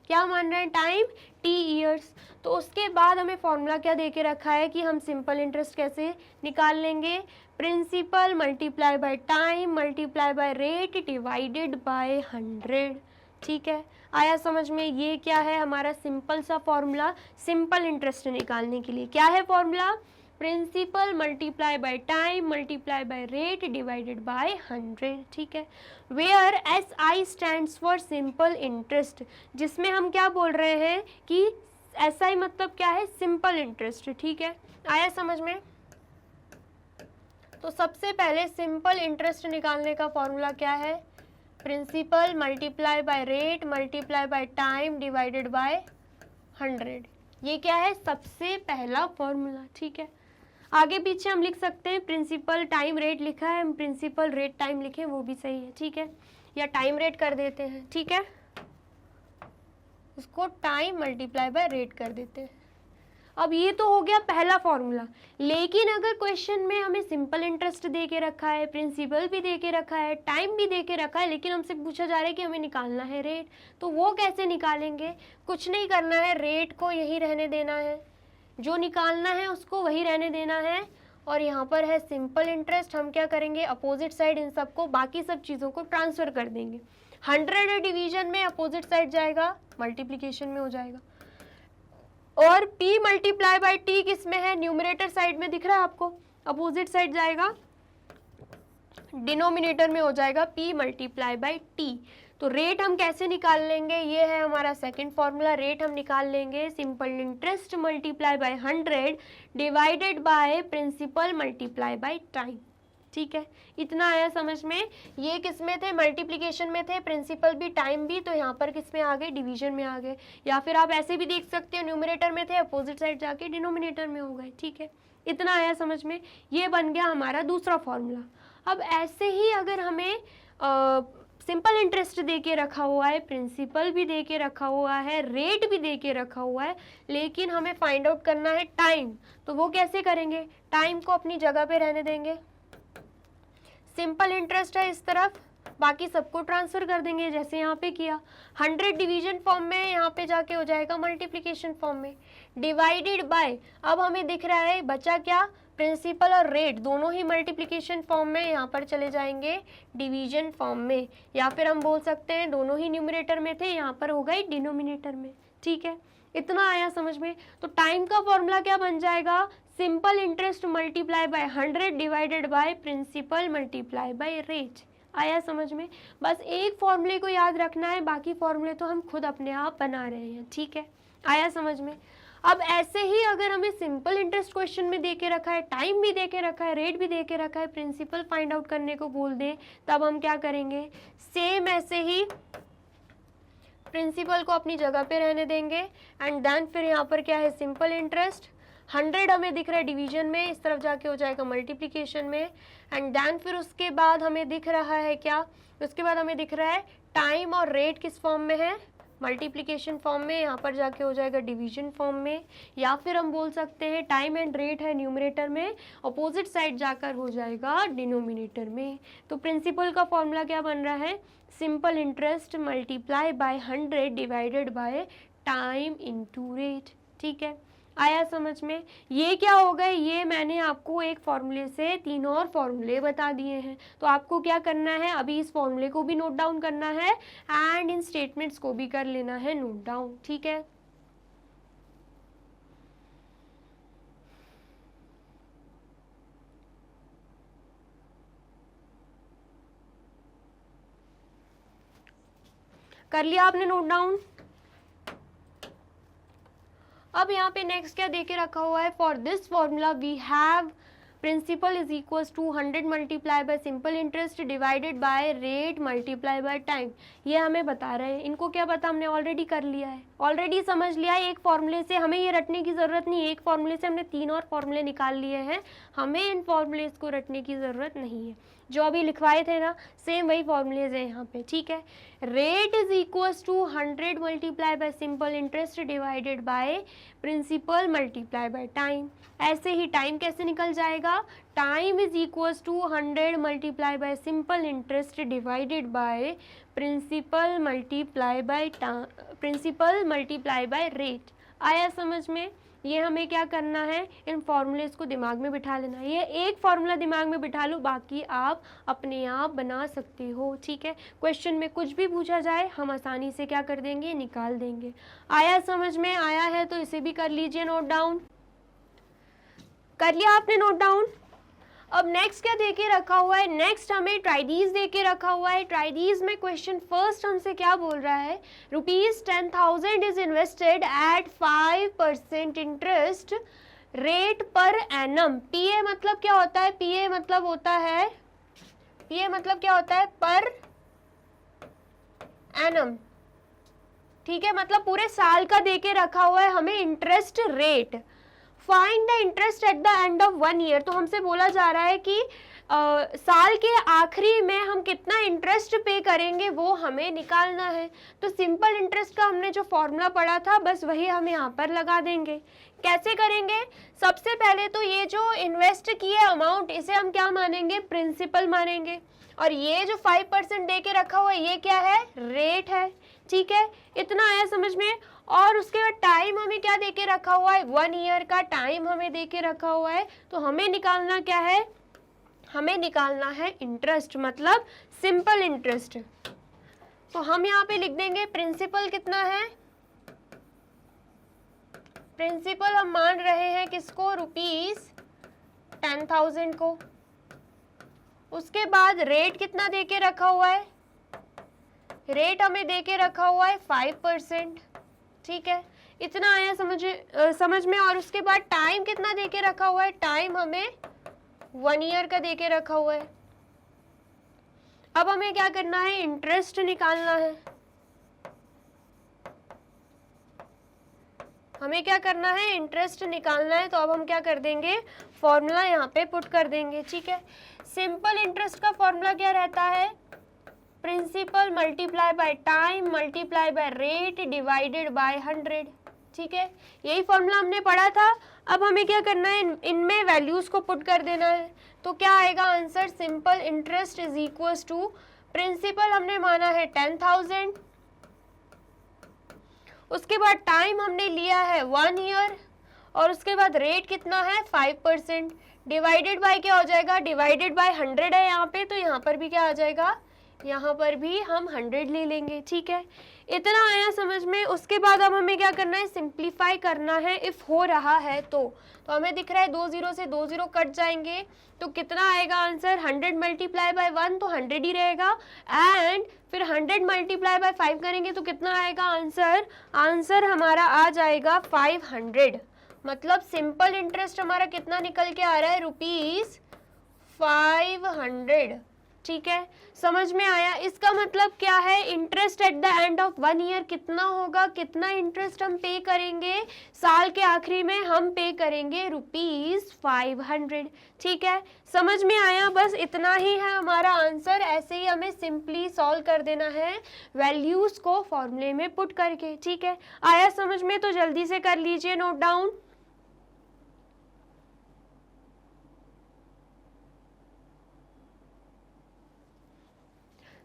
क्या मान रहे हैं, टाइम T ईयर्स। तो उसके बाद हमें फॉर्मूला क्या दे के रखा है कि हम सिंपल इंटरेस्ट कैसे निकाल लेंगे, principal multiply by time multiply by rate divided by 100। ठीक है, आया समझ में। ये क्या है हमारा सिंपल सा फॉर्मूला सिंपल इंटरेस्ट निकालने के लिए। क्या है formula, principal multiply by time multiply by rate divided by 100, ठीक है। Where SI stands for simple interest, जिसमें हम क्या बोल रहे हैं कि SI मतलब क्या है, सिंपल इंटरेस्ट, ठीक है। आया समझ में? तो सबसे पहले सिंपल इंटरेस्ट निकालने का फॉर्मूला क्या है, principal multiply by rate multiply by time divided by 100, ये क्या है, सबसे पहला फॉर्मूला, ठीक है। आगे पीछे हम लिख सकते हैं, प्रिंसिपल टाइम रेट लिखा है, हम प्रिंसिपल रेट टाइम लिखें वो भी सही है, ठीक है, या टाइम रेट कर देते हैं, ठीक है, उसको टाइम मल्टीप्लाई बाय रेट कर देते हैं। अब ये तो हो गया पहला फॉर्मूला, लेकिन अगर क्वेश्चन में हमें सिंपल इंटरेस्ट दे के रखा है, प्रिंसिपल भी दे के रखा है, टाइम भी दे के रखा है, लेकिन हमसे पूछा जा रहा है कि हमें निकालना है रेट, तो वो कैसे निकालेंगे? कुछ नहीं करना है, रेट को यही रहने देना है, जो निकालना है उसको वही रहने देना है। और यहाँ पर है सिंपल इंटरेस्ट, हम क्या करेंगे, अपोजिट साइड इन सबको, बाकी सब चीज़ों को ट्रांसफ़र कर देंगे। 100 डिवीजन में अपोजिट साइड जाएगा, मल्टीप्लिकेशन में हो जाएगा। और P मल्टीप्लाई बाय T किस में है, न्यूमरेटर साइड में दिख रहा है आपको, अपोजिट साइड जाएगा, डिनोमिनेटर में हो जाएगा P मल्टीप्लाई बाय T। तो रेट हम कैसे निकाल लेंगे, ये है हमारा सेकंड फॉर्मूला। रेट हम निकाल लेंगे simple interest multiply by 100 divided by principal multiply by time, ठीक है। इतना आया समझ में? ये किस में थे, मल्टीप्लिकेशन में थे, प्रिंसिपल भी टाइम भी, तो यहाँ पर किस में आ गए, डिवीजन में आ गए। या फिर आप ऐसे भी देख सकते हो, न्यूमरेटर में थे, अपोजिट साइड जाके डिनोमिनेटर में हो गए, ठीक है। इतना आया समझ में? ये बन गया हमारा दूसरा फॉर्मूला। अब ऐसे ही अगर हमें सिंपल इंटरेस्ट दे के रखा हुआ है, प्रिंसिपल भी दे के रखा हुआ है, रेट भी दे के रखा हुआ है, लेकिन हमें फाइंड आउट करना है टाइम, तो वो कैसे करेंगे? टाइम को अपनी जगह पे रहने देंगे, सिंपल इंटरेस्ट है इस तरफ, बाकी सबको ट्रांसफर कर देंगे जैसे यहाँ पे किया। 100 डिवीजन फॉर्म में, यहाँ पे जाके हो जाएगा मल्टीप्लिकेशन फॉर्म में, डिवाइडेड बाय, अब हमें दिख रहा है बचा क्या, प्रिंसिपल और रेट दोनों ही मल्टीप्लिकेशन फॉर्म में, यहाँ पर चले जाएंगे डिवीजन फॉर्म में, या फिर हम बोल सकते हैं दोनों ही न्यूमरेटर में थे, यहाँ पर हो गई डिनोमिनेटर में, ठीक है। इतना आया समझ में? तो टाइम का फॉर्मूला क्या बन जाएगा, simple interest multiply by 100 divided by principal multiply by rate. आया समझ में? बस एक फॉर्मूले को याद रखना है, बाकी फॉर्मूले तो हम खुद अपने आप बना रहे हैं, ठीक है। आया समझ में? अब ऐसे ही अगर हमें सिंपल इंटरेस्ट क्वेश्चन में दे के रखा है, टाइम भी दे के रखा है, रेट भी दे के रखा है, प्रिंसिपल फाइंड आउट करने को बोल दें, तब हम क्या करेंगे, सेम ऐसे ही प्रिंसिपल को अपनी जगह पे रहने देंगे, एंड देन फिर यहाँ पर क्या है, सिंपल इंटरेस्ट 100 हमें दिख रहा है डिवीजन में, इस तरफ जाके हो जाएगा मल्टीप्लिकेशन में, एंड देन फिर उसके बाद हमें दिख रहा है क्या, उसके बाद हमें दिख रहा है टाइम और रेट किस फॉर्म में है, मल्टीप्लिकेशन फॉर्म में, यहाँ पर जाके हो जाएगा डिवीजन फॉर्म में, या फिर हम बोल सकते हैं टाइम एंड रेट है न्यूमरेटर में, अपोजिट साइड जाकर हो जाएगा डिनोमिनेटर में। तो प्रिंसिपल का फॉर्मूला क्या बन रहा है, simple interest multiply by 100 divided by time into rate, ठीक है। आया समझ में? ये क्या हो गए, ये मैंने आपको एक फॉर्मूले से 3 और फॉर्मूले बता दिए हैं, तो आपको क्या करना है, अभी इस फॉर्मूले को भी नोट डाउन करना है एंड इन स्टेटमेंट्स को भी कर लेना है नोट डाउन, ठीक है। कर लिया आपने नोट डाउन? अब यहाँ पे नेक्स्ट क्या देके रखा हुआ है, for this formula we have principal is equals to 100 multiply by simple interest divided by rate multiply by time. ये हमें बता रहे हैं, इनको क्या पता, हमने ऑलरेडी कर लिया है, ऑलरेडी समझ लिया है। एक फॉर्मूले से हमें ये रटने की ज़रूरत नहीं है, एक फॉर्मूले से हमने 3 और फॉर्मूले निकाल लिए हैं, हमें इन फॉर्मूलेज को रटने की ज़रूरत नहीं है। जो अभी लिखवाए थे ना, सेम वही फॉर्मूलेज हैं यहाँ पे, ठीक है। Rate is equals to 100 multiply by simple interest divided by principal multiply by time. ऐसे ही टाइम कैसे निकल जाएगा, time is equals to 100 multiply by simple interest divided by principal multiply by rate. आया समझ में? ये हमें क्या करना है, इन फॉर्मूलेज को दिमाग में बिठा लेना है। ये एक फॉर्मूला दिमाग में बिठा लो, बाकी आप अपने आप बना सकते हो, ठीक है। क्वेश्चन में कुछ भी पूछा जाए हम आसानी से क्या कर देंगे, निकाल देंगे। आया समझ में? आया है तो इसे भी कर लीजिए नोट डाउन। कर लिया आपने नोट डाउन? अब नेक्स्ट क्या दे के रखा हुआ है? नेक्स्ट हमें ट्राइडीज दे के रखा हुआ है। ट्राइडीज में क्वेश्चन फर्स्ट हमसे क्या बोल रहा है? ₹10,000 is invested at 5% interest rate per annum. PA मतलब क्या होता है? पीए मतलब होता है पर एनम, ठीक है, मतलब पूरे साल का दे के रखा हुआ है हमें interest rate. Find the interest eight the end of 1 year. तो हमसे बोला जा रहा है कि साल के आखिरी में हम कितना इंटरेस्ट पे करेंगे वो हमें निकालना है। तो सिंपल इंटरेस्ट का हमने जो फॉर्मूला पढ़ा था बस वही हम यहाँ पर लगा देंगे। कैसे करेंगे? सबसे पहले तो ये जो इन्वेस्ट किए अमाउंट इसे हम क्या मानेंगे? प्रिंसिपल मानेंगे। और ये जो 5% दे के रखा हुआ है ये क्या है? रेट है, ठीक है, इतना आया समझ में। और उसके बाद टाइम हमें क्या दे के रखा हुआ है? 1 ईयर का टाइम हमें दे के रखा हुआ है। तो हमें निकालना क्या है? हमें निकालना है इंटरेस्ट, मतलब सिंपल इंटरेस्ट। तो हम यहाँ पे लिख देंगे प्रिंसिपल कितना है? प्रिंसिपल हम मान रहे हैं किसको? ₹10,000 को। उसके बाद रेट कितना दे के रखा हुआ है? रेट हमें दे के रखा हुआ है 5%, ठीक है, इतना आया समझ में। और उसके बाद टाइम कितना दे के रखा हुआ है? टाइम हमें 1 ईयर का दे के रखा हुआ है। अब हमें क्या करना है? इंटरेस्ट निकालना है। हमें क्या करना है? इंटरेस्ट निकालना है। तो अब हम क्या कर देंगे? फॉर्मूला यहाँ पे पुट कर देंगे, ठीक है। सिंपल इंटरेस्ट का फॉर्मूला क्या रहता है? Principal multiply by time multiply by rate divided by 100, ठीक है, यही फॉर्मूला हमने पढ़ा था। अब हमें क्या करना है? इनमें वैल्यूज को पुट कर देना है। तो क्या आएगा answer? Simple interest is equals to principal हमने माना है 10,000, उसके बाद टाइम हमने लिया है 1 ईयर, और उसके बाद रेट कितना है? 5%, डिवाइडेड बाय क्या हो जाएगा? डिवाइडेड बाय 100 है यहाँ पे, तो यहाँ पर भी क्या आ जाएगा? यहाँ पर भी हम 100 ले लेंगे, ठीक है, इतना आया समझ में। उसके बाद अब हमें क्या करना है? सिंप्लीफाई करना है इफ हो रहा है तो हमें दिख रहा है 2 0 से 2 0 कट जाएंगे, तो कितना आएगा आंसर? 100 मल्टीप्लाई बाय 1 तो 100 ही रहेगा, एंड फिर 100 मल्टीप्लाई बाय 5 करेंगे तो कितना आएगा आंसर? आंसर हमारा आ जाएगा 500। मतलब सिंपल इंटरेस्ट हमारा कितना निकल के आ रहा है? ₹500, ठीक है, समझ में आया? इसका मतलब क्या है? Interest eight the end of 1 year कितना होगा? कितना इंटरेस्ट हम पे करेंगे? साल के आखिरी में हम पे करेंगे ₹500, ठीक है, समझ में आया? बस इतना ही है हमारा आंसर। ऐसे ही हमें सिंपली सॉल्व कर देना है वैल्यूज को फॉर्मूले में पुट करके, ठीक है, आया समझ में? तो जल्दी से कर लीजिए नोट डाउन।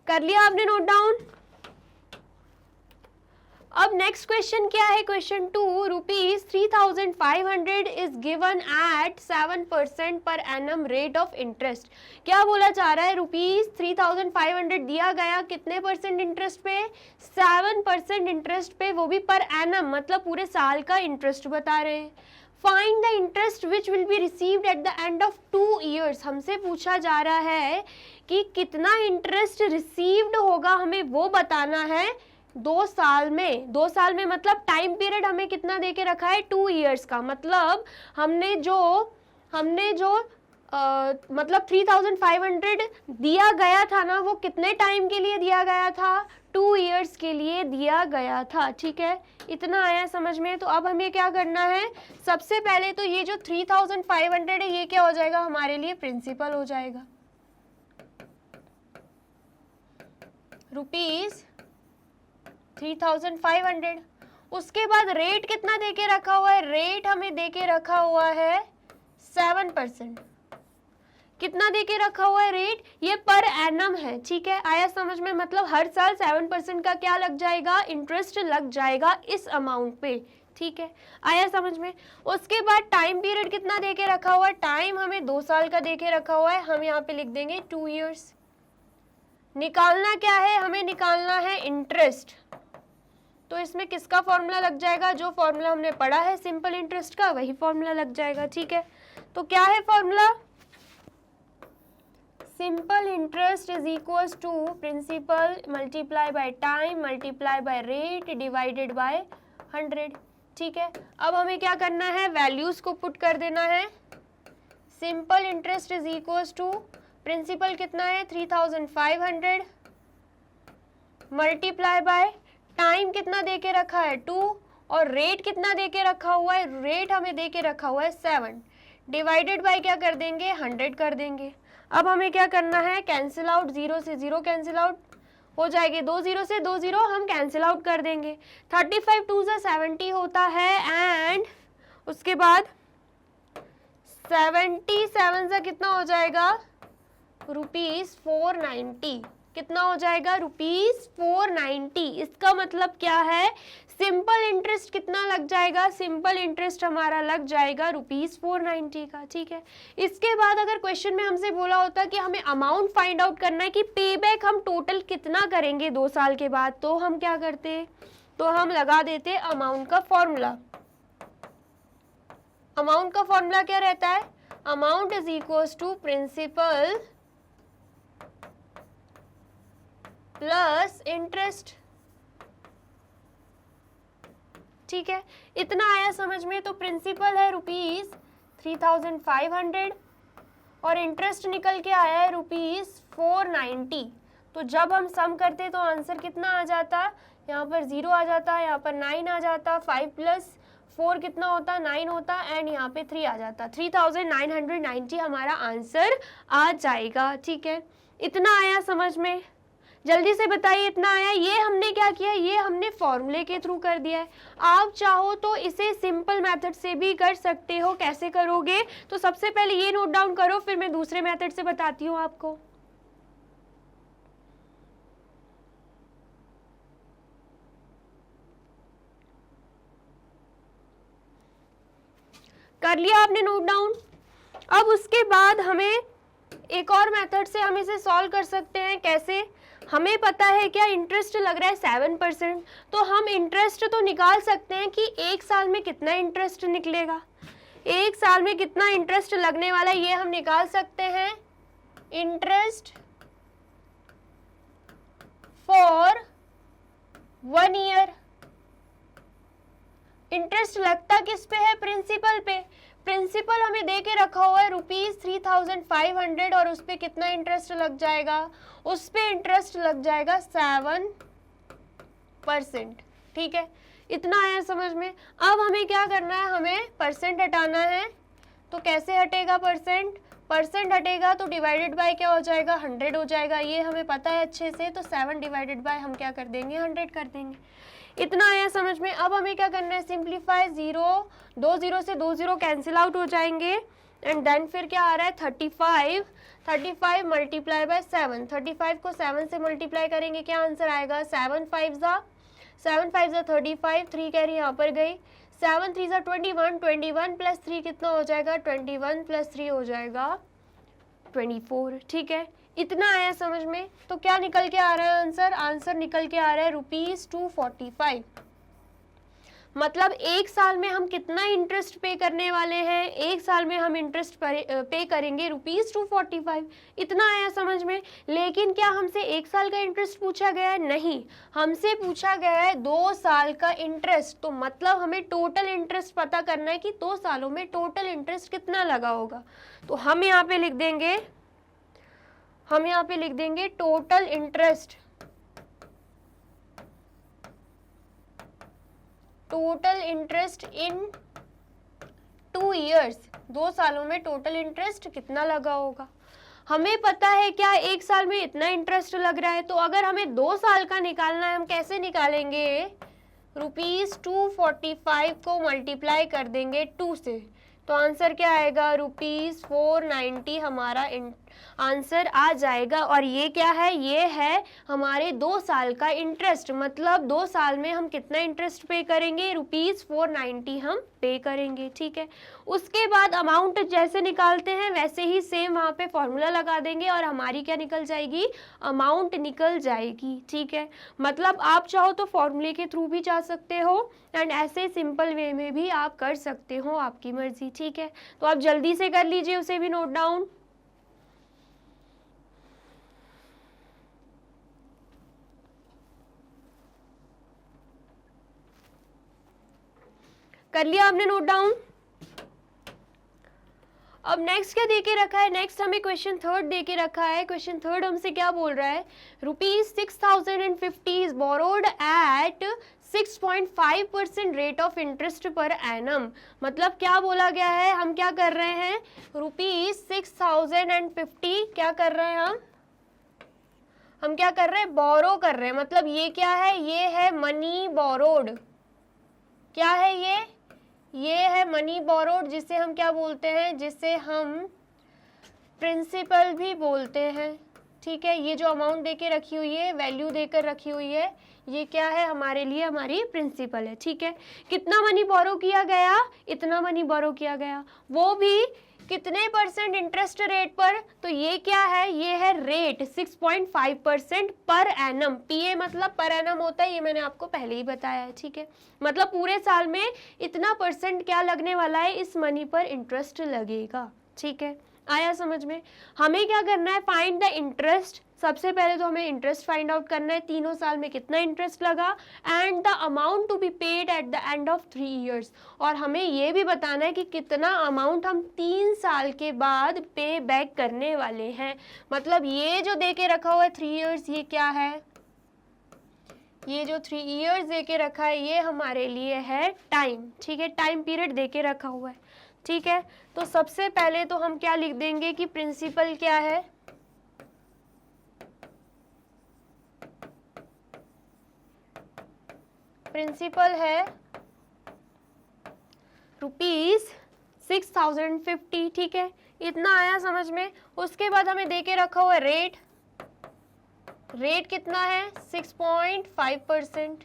कर लिया आपने नोट डाउन? अब नेक्स्ट क्वेश्चन क्या है? Question 2, ₹3,500 is given at 7% per annum rate of interest. क्या बोला जा रहा है? ₹3,500 दिया गया, कितने परसेंट इंटरेस्ट पे? 7% इंटरेस्ट पे, वो भी पर एनम, मतलब पूरे साल का इंटरेस्ट बता रहे हैं। Find the interest which will be received eight the end of 2 years. हमसे पूछा जा रहा है कि कितना इंटरेस्ट रिसीव्ड होगा, हमें वो बताना है 2 साल में। 2 साल में मतलब टाइम पीरियड हमें कितना दे के रखा है? 2 ईयर्स का। मतलब हमने जो मतलब 3,500 दिया गया था ना, वो कितने टाइम के लिए दिया गया था? 2 ईयर्स के लिए दिया गया था, ठीक है, इतना आया समझ में? तो अब हमें क्या करना है? सबसे पहले तो ये जो 3,500 है ये क्या हो जाएगा? हमारे लिए प्रिंसिपल हो जाएगा, ₹3,500। उसके बाद रेट कितना दे के रखा हुआ है? रेट हमें दे के रखा हुआ है 7%। कितना दे के रखा हुआ है रेट? ये पर एनम है, ठीक है, आया समझ में? मतलब हर साल 7% का क्या लग जाएगा? इंटरेस्ट लग जाएगा इस अमाउंट पे, ठीक है, आया समझ में? उसके बाद टाइम पीरियड कितना दे के रखा हुआ है? टाइम हमें 2 साल का दे के रखा हुआ है, हम यहाँ पे लिख देंगे 2 ईयर्स। निकालना क्या है? हमें निकालना है इंटरेस्ट। तो इसमें किसका फॉर्मूला लग जाएगा? जो फॉर्मूला हमने पढ़ा है सिंपल इंटरेस्ट का, वही फॉर्मूला लग जाएगा, ठीक है, तो क्या है formula? Simple interest is equals to principal multiply by time multiply by rate divided by 100। ठीक है, अब हमें क्या करना है, वैल्यूज को पुट कर देना है। Simple interest is equals to principal कितना है 3500 मल्टीप्लाई बाय टाइम कितना दे के रखा है 2 और रेट कितना दे के रखा हुआ है, रेट हमें दे के रखा हुआ है 7 डिवाइडेड बाय क्या कर देंगे 100 कर देंगे। अब हमें क्या करना है, कैंसिल आउट, 0 से 0 कैंसिल आउट हो जाएगी, 2 0 से 2 0 हम कैंसिल आउट कर देंगे। 35 2 से 70 होता है एंड उसके बाद 77 से कितना हो जाएगा ₹490। कितना हो जाएगा ₹490। इसका मतलब क्या है, सिंपल इंटरेस्ट कितना लग जाएगा, सिंपल इंटरेस्ट हमारा लग जाएगा ₹490 का। ठीक है, इसके बाद अगर क्वेश्चन में हमसे बोला होता कि हमें अमाउंट फाइंड आउट करना है कि पे बैक हम टोटल कितना करेंगे 2 साल के बाद, तो हम क्या करते, तो हम लगा देते अमाउंट का फॉर्मूला। अमाउंट का फॉर्मूला क्या रहता है, amount is equals to principal plus interest. ठीक है, इतना आया समझ में। तो प्रिंसिपल है ₹3500 और इंटरेस्ट निकल के आया है ₹490। तो जब हम सम करते तो आंसर कितना आ जाता, यहाँ पर 0 आ जाता, यहाँ पर 9 आ जाता, 5 + 4 कितना होता 9 होता एंड यहाँ पे 3 आ जाता, 3990 हमारा आंसर आ जाएगा। ठीक है, इतना आया समझ में, जल्दी से बताइए इतना आया। ये हमने क्या किया, ये हमने फॉर्मूले के थ्रू कर दिया है। आप चाहो तो इसे सिंपल मेथड से भी कर सकते हो। कैसे करोगे, तो सबसे पहले ये नोट डाउन करो, फिर मैं दूसरे मेथड से बताती हूँ आपको। कर लिया आपने नोट डाउन। अब उसके बाद हमें एक और मेथड से हम इसे सॉल्व कर सकते हैं। कैसे, हमें पता है क्या इंटरेस्ट लग रहा है 7%, तो हम इंटरेस्ट तो निकाल सकते हैं कि 1 साल में कितना इंटरेस्ट निकलेगा, 1 साल में कितना इंटरेस्ट लगने वाला है, ये हम निकाल सकते हैं। Interest for 1 year. इंटरेस्ट लगता किस पे है, प्रिंसिपल पे। प्रिंसिपल हमें दे के रखा हुआ है ₹3500 और उस पे कितना इंटरेस्ट लग जाएगा, उस पे इंटरेस्ट लग जाएगा 7%। ठीक है, इतना आया समझ में। अब हमें क्या करना है, हमें परसेंट हटाना है। तो कैसे हटेगा परसेंट, परसेंट हटेगा तो डिवाइडेड बाय क्या हो जाएगा 100 हो जाएगा, ये हमें पता है अच्छे से। तो 7 डिवाइडेड बाय हम क्या कर देंगे 100 कर देंगे। इतना आया समझ में। अब हमें क्या करना है, सिंप्लीफाई, 2 0 से 2 0 कैंसिल आउट हो जाएंगे एंड देन फिर क्या आ रहा है 35 मल्टीप्लाई बाय 7। 35 को 7 से मल्टीप्लाई करेंगे, क्या आंसर आएगा, 7 5 ज़ा 35, 3 कैरी यहाँ पर गई, 7 3 ज़ा 21 प्लस 3 कितना हो जाएगा 21 प्लस 3 हो जाएगा 24। ठीक है, इतना आया समझ में। तो क्या निकल के आ रहा है आंसर, आंसर निकल के आ रहा है ₹245। मतलब 1 साल में हम कितना इंटरेस्ट पे करने वाले हैं, 1 साल में हम इंटरेस्ट पे करेंगे ₹245। इतना आया समझ में। लेकिन क्या हमसे 1 साल का इंटरेस्ट पूछा गया है, नहीं, हमसे पूछा गया है 2 साल का इंटरेस्ट। तो मतलब हमें टोटल इंटरेस्ट पता करना है कि 2 सालों में टोटल इंटरेस्ट कितना लगा होगा। तो हम यहाँ पे लिख देंगे, total interest, total interest in 2 years, 2 सालों में टोटल इंटरेस्ट कितना लगा होगा। हमें पता है क्या 1 साल में इतना इंटरेस्ट लग रहा है, तो अगर हमें 2 साल का निकालना है, हम कैसे निकालेंगे, ₹245 को मल्टीप्लाई कर देंगे 2 से, तो आंसर क्या आएगा, ₹490 हमारा आंसर आ जाएगा। और ये क्या है, ये है हमारे 2 साल का इंटरेस्ट, मतलब 2 साल में हम कितना इंटरेस्ट पे करेंगे, ₹490 हम पे करेंगे। ठीक है, उसके बाद अमाउंट जैसे निकालते हैं वैसे ही सेम वहाँ पे फॉर्मूला लगा देंगे और हमारी क्या निकल जाएगी, अमाउंट निकल जाएगी। ठीक है, मतलब आप चाहो तो फॉर्मूले के थ्रू भी जा सकते हो एंड ऐसे सिंपल वे में भी आप कर सकते हो, आपकी मर्जी। ठीक है, तो आप जल्दी से कर लीजिए, उसे भी नोट डाउन। कर लिया आपने नोट डाउन। अब नेक्स्ट क्या दे के रखा है, नेक्स्ट हमें क्वेश्चन थर्ड दे के रखा है। क्वेश्चन थर्ड हमसे क्या बोल रहा है, ₹6,050 is borrowed at 6.5% rate of interest per annum. मतलब क्या बोला गया है, हम क्या कर रहे हैं, ₹6,050 क्या कर रहे हैं, हम क्या कर रहे हैं, बोरो कर रहे हैं। मतलब ये क्या है, ये है मनी बोरोड। क्या है ये है मनी बोरोड, जिसे हम क्या बोलते हैं, जिसे हम प्रिंसिपल भी बोलते हैं। ठीक है, ये जो अमाउंट देके रखी हुई है, वैल्यू देकर रखी हुई है, ये क्या है हमारे लिए, हमारी प्रिंसिपल है। ठीक है, कितना मनी बोरो किया गया, इतना मनी बोरो किया गया, वो भी कितने परसेंट इंटरेस्ट रेट पर, तो ये क्या है, ये है रेट 6.5% पर एनम। पीए मतलब पर एनम होता है, ये मैंने आपको पहले ही बताया है। ठीक है, मतलब पूरे साल में इतना परसेंट क्या लगने वाला है, इस मनी पर इंटरेस्ट लगेगा। ठीक है, आया समझ में। हमें क्या करना है, फाइंड द इंटरेस्ट। सबसे पहले तो हमें इंटरेस्ट फाइंड आउट करना है, तीनों साल में कितना इंटरेस्ट लगा, and the amount to be paid at the end of 3 years. और हमें ये भी बताना है कि कितना अमाउंट हम 3 साल के बाद पे बैक करने वाले हैं। मतलब ये जो दे के रखा हुआ है 3 इयर्स, ये क्या है, ये जो 3 इयर्स दे के रखा है, ये हमारे लिए है टाइम। ठीक है, टाइम पीरियड दे के रखा हुआ है। ठीक है, तो सबसे पहले तो हम क्या लिख देंगे कि प्रिंसिपल क्या है, प्रिंसिपल है ₹6,050। ठीक है, इतना आया समझ में। उसके बाद हमें दे के रखा हुआ है रेट, रेट कितना है 6.5%।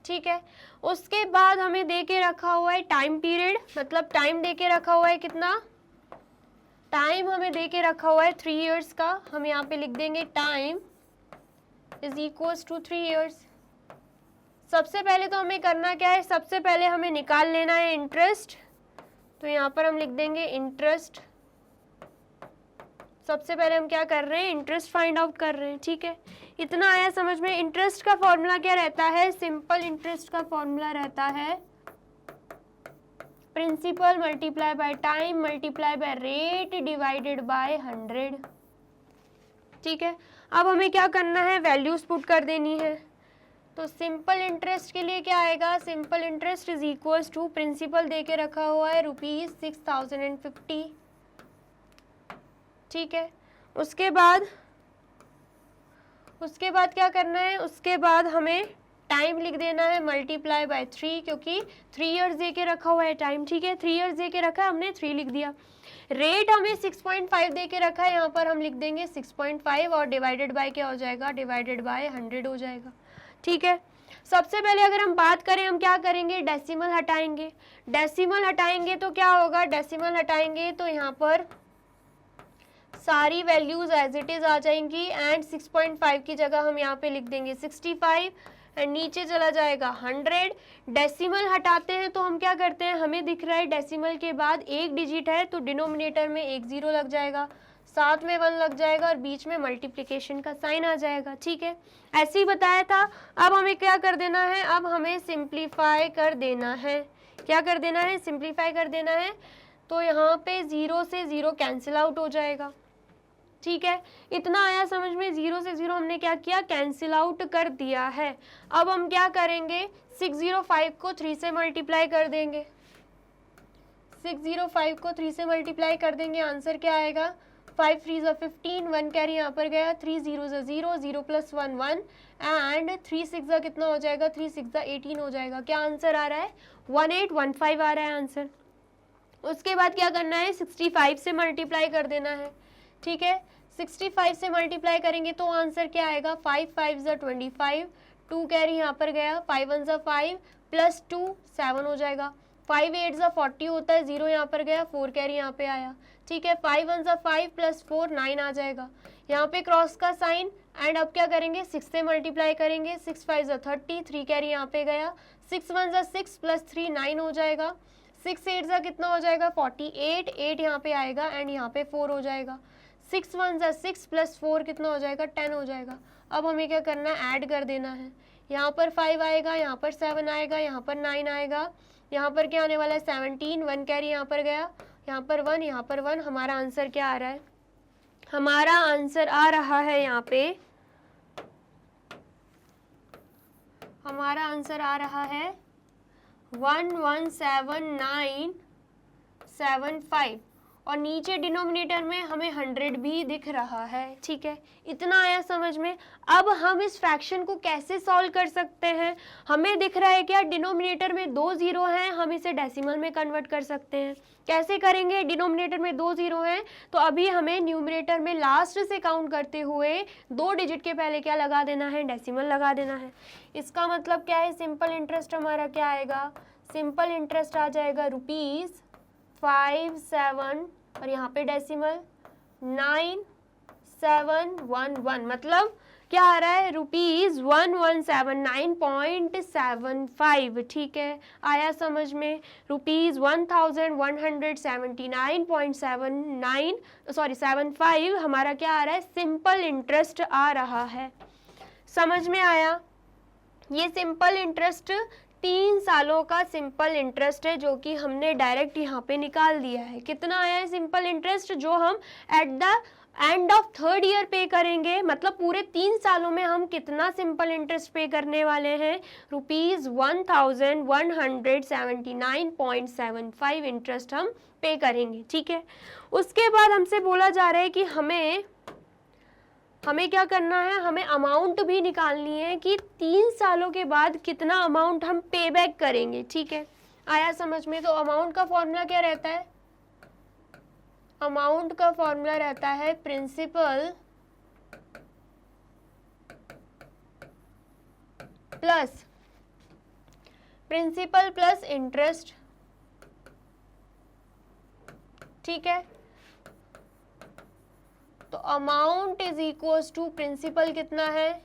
ठीक है, उसके बाद हमें दे के रखा हुआ है टाइम पीरियड, मतलब टाइम दे के रखा हुआ है कितना, टाइम हमें दे के रखा हुआ है 3 इयर्स का। हम यहाँ पे लिख देंगे time is equals to 3 years. सबसे पहले तो हमें करना क्या है, सबसे पहले हमें निकाल लेना है इंटरेस्ट, तो यहाँ पर हम लिख देंगे इंटरेस्ट। सबसे पहले हम क्या कर रहे हैं, इंटरेस्ट फाइंड आउट कर रहे हैं। ठीक है, इतना आया समझ में। इंटरेस्ट का फॉर्मूला क्या रहता है, सिंपल इंटरेस्ट का फॉर्मूला रहता है principal multiply by time multiply by rate divided by 100। ठीक है, अब हमें क्या करना है, वैल्यूज पुट कर देनी है। तो सिंपल इंटरेस्ट के लिए क्या आएगा, simple interest is equals to, principal दे के रखा हुआ है ₹6,050। ठीक है, उसके बाद क्या करना है, उसके बाद हमें टाइम लिख देना है मल्टीप्लाई बाय 3, क्योंकि 3 इयर्स दे के रखा हुआ है टाइम। ठीक है, 3 इयर्स दे के रखा है, हमने 3 लिख दिया। रेट हमें 6.5 दे के रखा है, यहाँ पर हम लिख देंगे 6.5 और डिवाइडेड बाय क्या हो जाएगा, डिवाइडेड बाय 100 हो जाएगा। ठीक है, सबसे पहले अगर हम बात करें, हम क्या करेंगे, डेसिमल हटाएंगे। डेसिमल हटाएंगे तो क्या होगा, डेसिमल हटाएंगे तो यहाँ पर सारी वैल्यूज एज इट इज आ जाएंगी एंड 6.5 की जगह हम यहाँ पे लिख देंगे 65 एंड नीचे चला जाएगा 100। डेसिमल हटाते हैं तो हम क्या करते हैं, हमें दिख रहा है डेसिमल के बाद एक डिजिट है तो डिनोमिनेटर में एक 0 लग जाएगा, साथ में 1 लग जाएगा और बीच में मल्टीप्लिकेशन का साइन आ जाएगा। ठीक है, ऐसे ही बताया था। अब हमें क्या कर देना है, अब हमें सिंप्लीफाई कर देना है। क्या कर देना है, सिंप्लीफाई कर देना है। तो यहाँ पे 0 से 0 कैंसिल आउट हो जाएगा। ठीक है, इतना आया समझ में। 0 से 0 हमने क्या किया, कैंसिल आउट कर दिया है। अब हम क्या करेंगे, 605 को 3 से मल्टीप्लाई कर देंगे। 605 को 3 से मल्टीप्लाई कर देंगे, आंसर क्या आएगा, 5 3 15, 1 कैरी यहाँ पर गया, 3 0 0, 0 + 1 1 एंड 3 6 कितना हो जाएगा, 3 6 18 हो जाएगा। क्या आंसर आ रहा है, 1815 आ रहा है आंसर। उसके बाद क्या करना है, 65 से मल्टीप्लाई कर देना है। ठीक है। 65 से मल्टीप्लाई करेंगे तो आंसर क्या आएगा, 5 5 ज़ा 25, 2 कैरी यहाँ पर गया, 5 1 ज़ा 5 प्लस 2 7 हो जाएगा, 5 8 ज़ा 40 होता है, 0 यहाँ पर गया, 4 कैरी यहाँ पे आया, ठीक है। 5 1 ज़ा 5 प्लस 4 9 आ जाएगा, यहाँ पे क्रॉस का साइन, एंड अब क्या करेंगे, 6 से मल्टीप्लाई करेंगे, 6 5 ज़ा 30, 3 कैरी यहाँ पे गया, 6 1 ज़ा 6 प्लस 3 9 हो जाएगा, 6 8 ज़ा कितना हो जाएगा 48, 8 यहाँ पे आएगा एंड यहाँ पे 4 हो जाएगा, 6 1 ज़ा 6 प्लस 4 कितना हो जाएगा 10 हो जाएगा। अब हमें क्या करना है, ऐड कर देना है, यहाँ पर 5 आएगा, यहाँ पर 7 आएगा, यहाँ पर 9 आएगा, यहाँ पर क्या आने वाला है 17, 1 कैरी यहाँ पर गया, यहाँ पर 1, यहाँ पर 1, हमारा आंसर क्या आ रहा है, हमारा आंसर आ रहा है यहाँ पे, हमारा आंसर आ रहा है 117,975 और नीचे डिनोमिनेटर में हमें 100 भी दिख रहा है, ठीक है। इतना आया समझ में। अब हम इस फ्रैक्शन को कैसे सॉल्व कर सकते हैं, हमें दिख रहा है क्या डिनोमिनेटर में 2 जीरो हैं, हम इसे डेसिमल में कन्वर्ट कर सकते हैं। कैसे करेंगे, डिनोमिनेटर में 2 जीरो हैं तो अभी हमें न्यूमरेटर में लास्ट से काउंट करते हुए 2 डिजिट के पहले क्या लगा देना है, डेसिमल लगा देना है। इसका मतलब क्या है, सिंपल इंटरेस्ट हमारा क्या आएगा, सिंपल इंटरेस्ट आ जाएगा ₹5,7 और यहाँ पे डेसिमल 9,711, मतलब क्या आ रहा है ₹1179.75, ठीक है। आया समझ में, ₹1179.75 हमारा क्या आ रहा है, सिंपल इंटरेस्ट आ रहा है। समझ में आया, ये सिंपल इंटरेस्ट 3 सालों का सिंपल इंटरेस्ट है जो कि हमने डायरेक्ट यहाँ पे निकाल दिया है। कितना आया है सिंपल इंटरेस्ट, जो हम eight the end of 3rd year पे करेंगे, मतलब पूरे 3 सालों में हम कितना सिंपल इंटरेस्ट पे करने वाले हैं, ₹1179.75 इंटरेस्ट हम पे करेंगे, ठीक है। उसके बाद हमसे बोला जा रहा है कि हमें क्या करना है, हमें अमाउंट भी निकालनी है कि 3 सालों के बाद कितना अमाउंट हम पे बैक करेंगे, ठीक है। आया समझ में। तो अमाउंट का फॉर्मूला क्या रहता है, अमाउंट का फॉर्मूला रहता है प्रिंसिपल प्लस इंटरेस्ट, ठीक है। तो amount is equals to principal कितना है,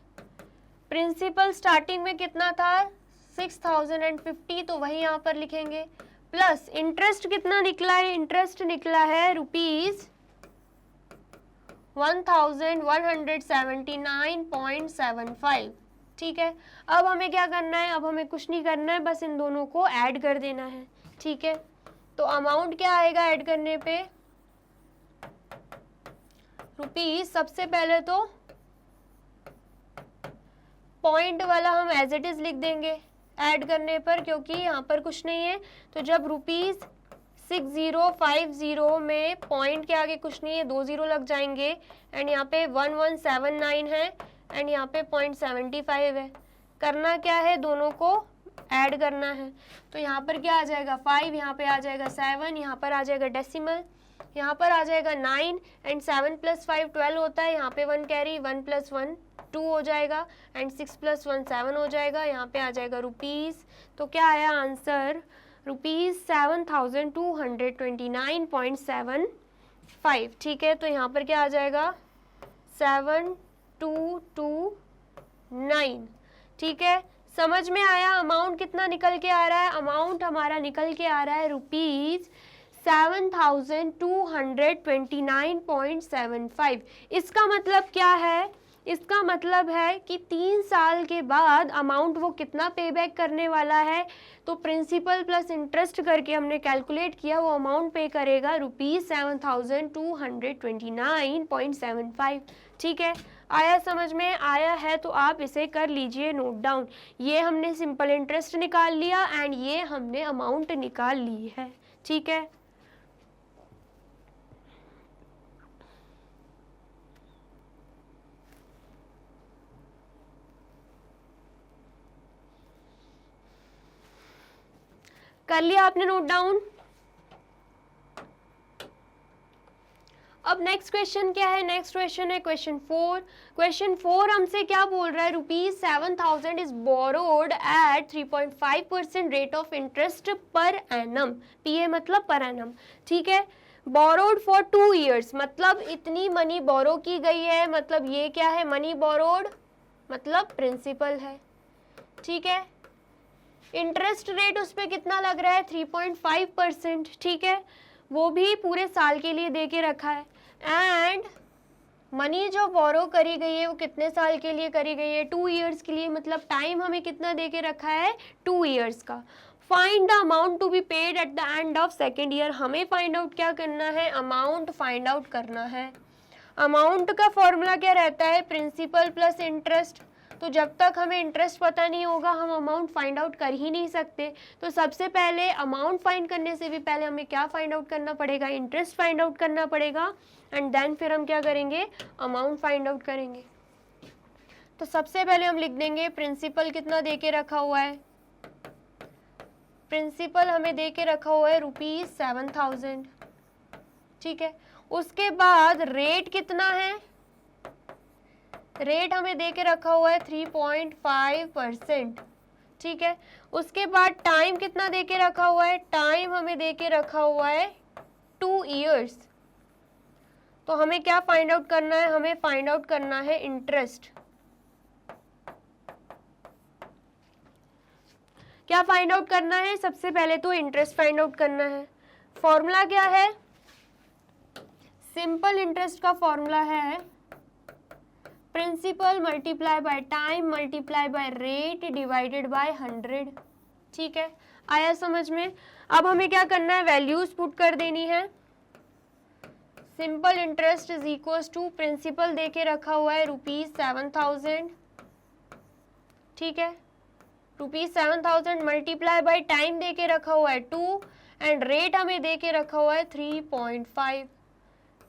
प्रिंसिपल स्टार्टिंग में कितना था 6,050, तो वही यहाँ पर लिखेंगे, प्लस इंटरेस्ट कितना निकला है, इंटरेस्ट निकला है ₹1179.75, ठीक है। अब हमें क्या करना है, अब हमें कुछ नहीं करना है, बस इन दोनों को ऐड कर देना है, ठीक है। तो अमाउंट क्या आएगा ऐड करने पे, रुपीज, सबसे पहले तो पॉइंट वाला हम एज इट इज लिख देंगे ऐड करने पर, क्योंकि यहाँ पर कुछ नहीं है। तो जब ₹6050 में पॉइंट के आगे कुछ नहीं है, 2 जीरो लग जाएंगे, एंड यहाँ पे 1179 है एंड यहाँ पे 0.75 है। करना क्या है, दोनों को ऐड करना है। तो यहाँ पर क्या आ जाएगा 5, यहाँ पे आ जाएगा 7, यहाँ पर आ जाएगा डेसिमल, यहाँ पर आ जाएगा 9 एंड 7 + 5 12 होता है, यहाँ पे 1 कैरी, 1 + 1 2 हो जाएगा एंड 6 + 1 7 हो जाएगा, यहाँ पे आ जाएगा रुपीज़। तो क्या आया आंसर, ₹7,229.75, ठीक है। तो यहाँ पर क्या आ जाएगा 7229, ठीक है। समझ में आया, अमाउंट कितना निकल के आ रहा है, अमाउंट हमारा निकल के आ रहा है ₹7,229.75। इसका मतलब क्या है, इसका मतलब है कि 3 साल के बाद अमाउंट वो कितना पे बैक करने वाला है, तो प्रिंसिपल प्लस इंटरेस्ट करके हमने कैलकुलेट किया, वो अमाउंट पे करेगा ₹7,229.75, ठीक है। आया समझ में, आया है तो आप इसे कर लीजिए नोट डाउन। ये हमने सिंपल इंटरेस्ट निकाल लिया एंड ये हमने अमाउंट निकाल ली है, ठीक है। कर लिया आपने नोट डाउन। अब नेक्स्ट क्वेश्चन क्या है, नेक्स्ट क्वेश्चन है क्वेश्चन 4। क्वेश्चन 4 हमसे क्या बोल रहा है, ₹7,000 is borrowed at 3.5% rate of interest per annum. PA मतलब पर एनम, ठीक है। बोरोड फॉर 2 ईयर्स, मतलब इतनी मनी बोरो की गई है, मतलब ये क्या है, मनी बोरोड मतलब प्रिंसिपल है, ठीक है। इंटरेस्ट रेट उस पर कितना लग रहा है, 3.5%, ठीक है। वो भी पूरे साल के लिए दे के रखा है। एंड मनी जो बोरो करी गई है वो कितने साल के लिए करी गई है, 2 ईयर्स के लिए, मतलब टाइम हमें कितना दे के रखा है, 2 ईयर्स का। Find the amount to be paid at the end of second year. हमें फाइंड आउट क्या करना है, अमाउंट फाइंड आउट करना है। अमाउंट का फॉर्मूला क्या रहता है, प्रिंसिपल प्लस इंटरेस्ट। तो जब तक हमें इंटरेस्ट पता नहीं होगा हम अमाउंट फाइंड आउट कर ही नहीं सकते। तो सबसे पहले अमाउंट फाइंड करने से भी पहले हमें क्या फाइंड आउट करना पड़ेगा, इंटरेस्ट फाइंड आउट करना पड़ेगा। एंड देन फिर हम क्या करेंगे, अमाउंट फाइंड आउट करेंगे। तो सबसे पहले हम लिख देंगे प्रिंसिपल कितना दे के रखा हुआ है, प्रिंसिपल हमें दे के रखा हुआ है ₹7,000, ठीक है। उसके बाद रेट कितना है, रेट हमें दे के रखा हुआ है 3.5%, ठीक है। उसके बाद टाइम कितना दे के रखा हुआ है, टाइम हमें दे के रखा हुआ है 2 ईयर्स। तो हमें क्या फाइंड आउट करना है, हमें फाइंड आउट करना है इंटरेस्ट। क्या फाइंड आउट करना है, सबसे पहले तो इंटरेस्ट फाइंड आउट करना है। फॉर्मूला क्या है, सिंपल इंटरेस्ट का फॉर्मूला है principal multiply by time multiply by rate divided by 100, ठीक है। आया समझ में। अब हमें क्या करना है, वैल्यूज पुट कर देनी है। Simple interest is equal to principal दे के रखा हुआ है ₹7,000, ठीक है। ₹7,000 मल्टीप्लाई बाय टाइम दे के रखा हुआ है 2 एंड रेट हमें दे के रखा हुआ है 3.5,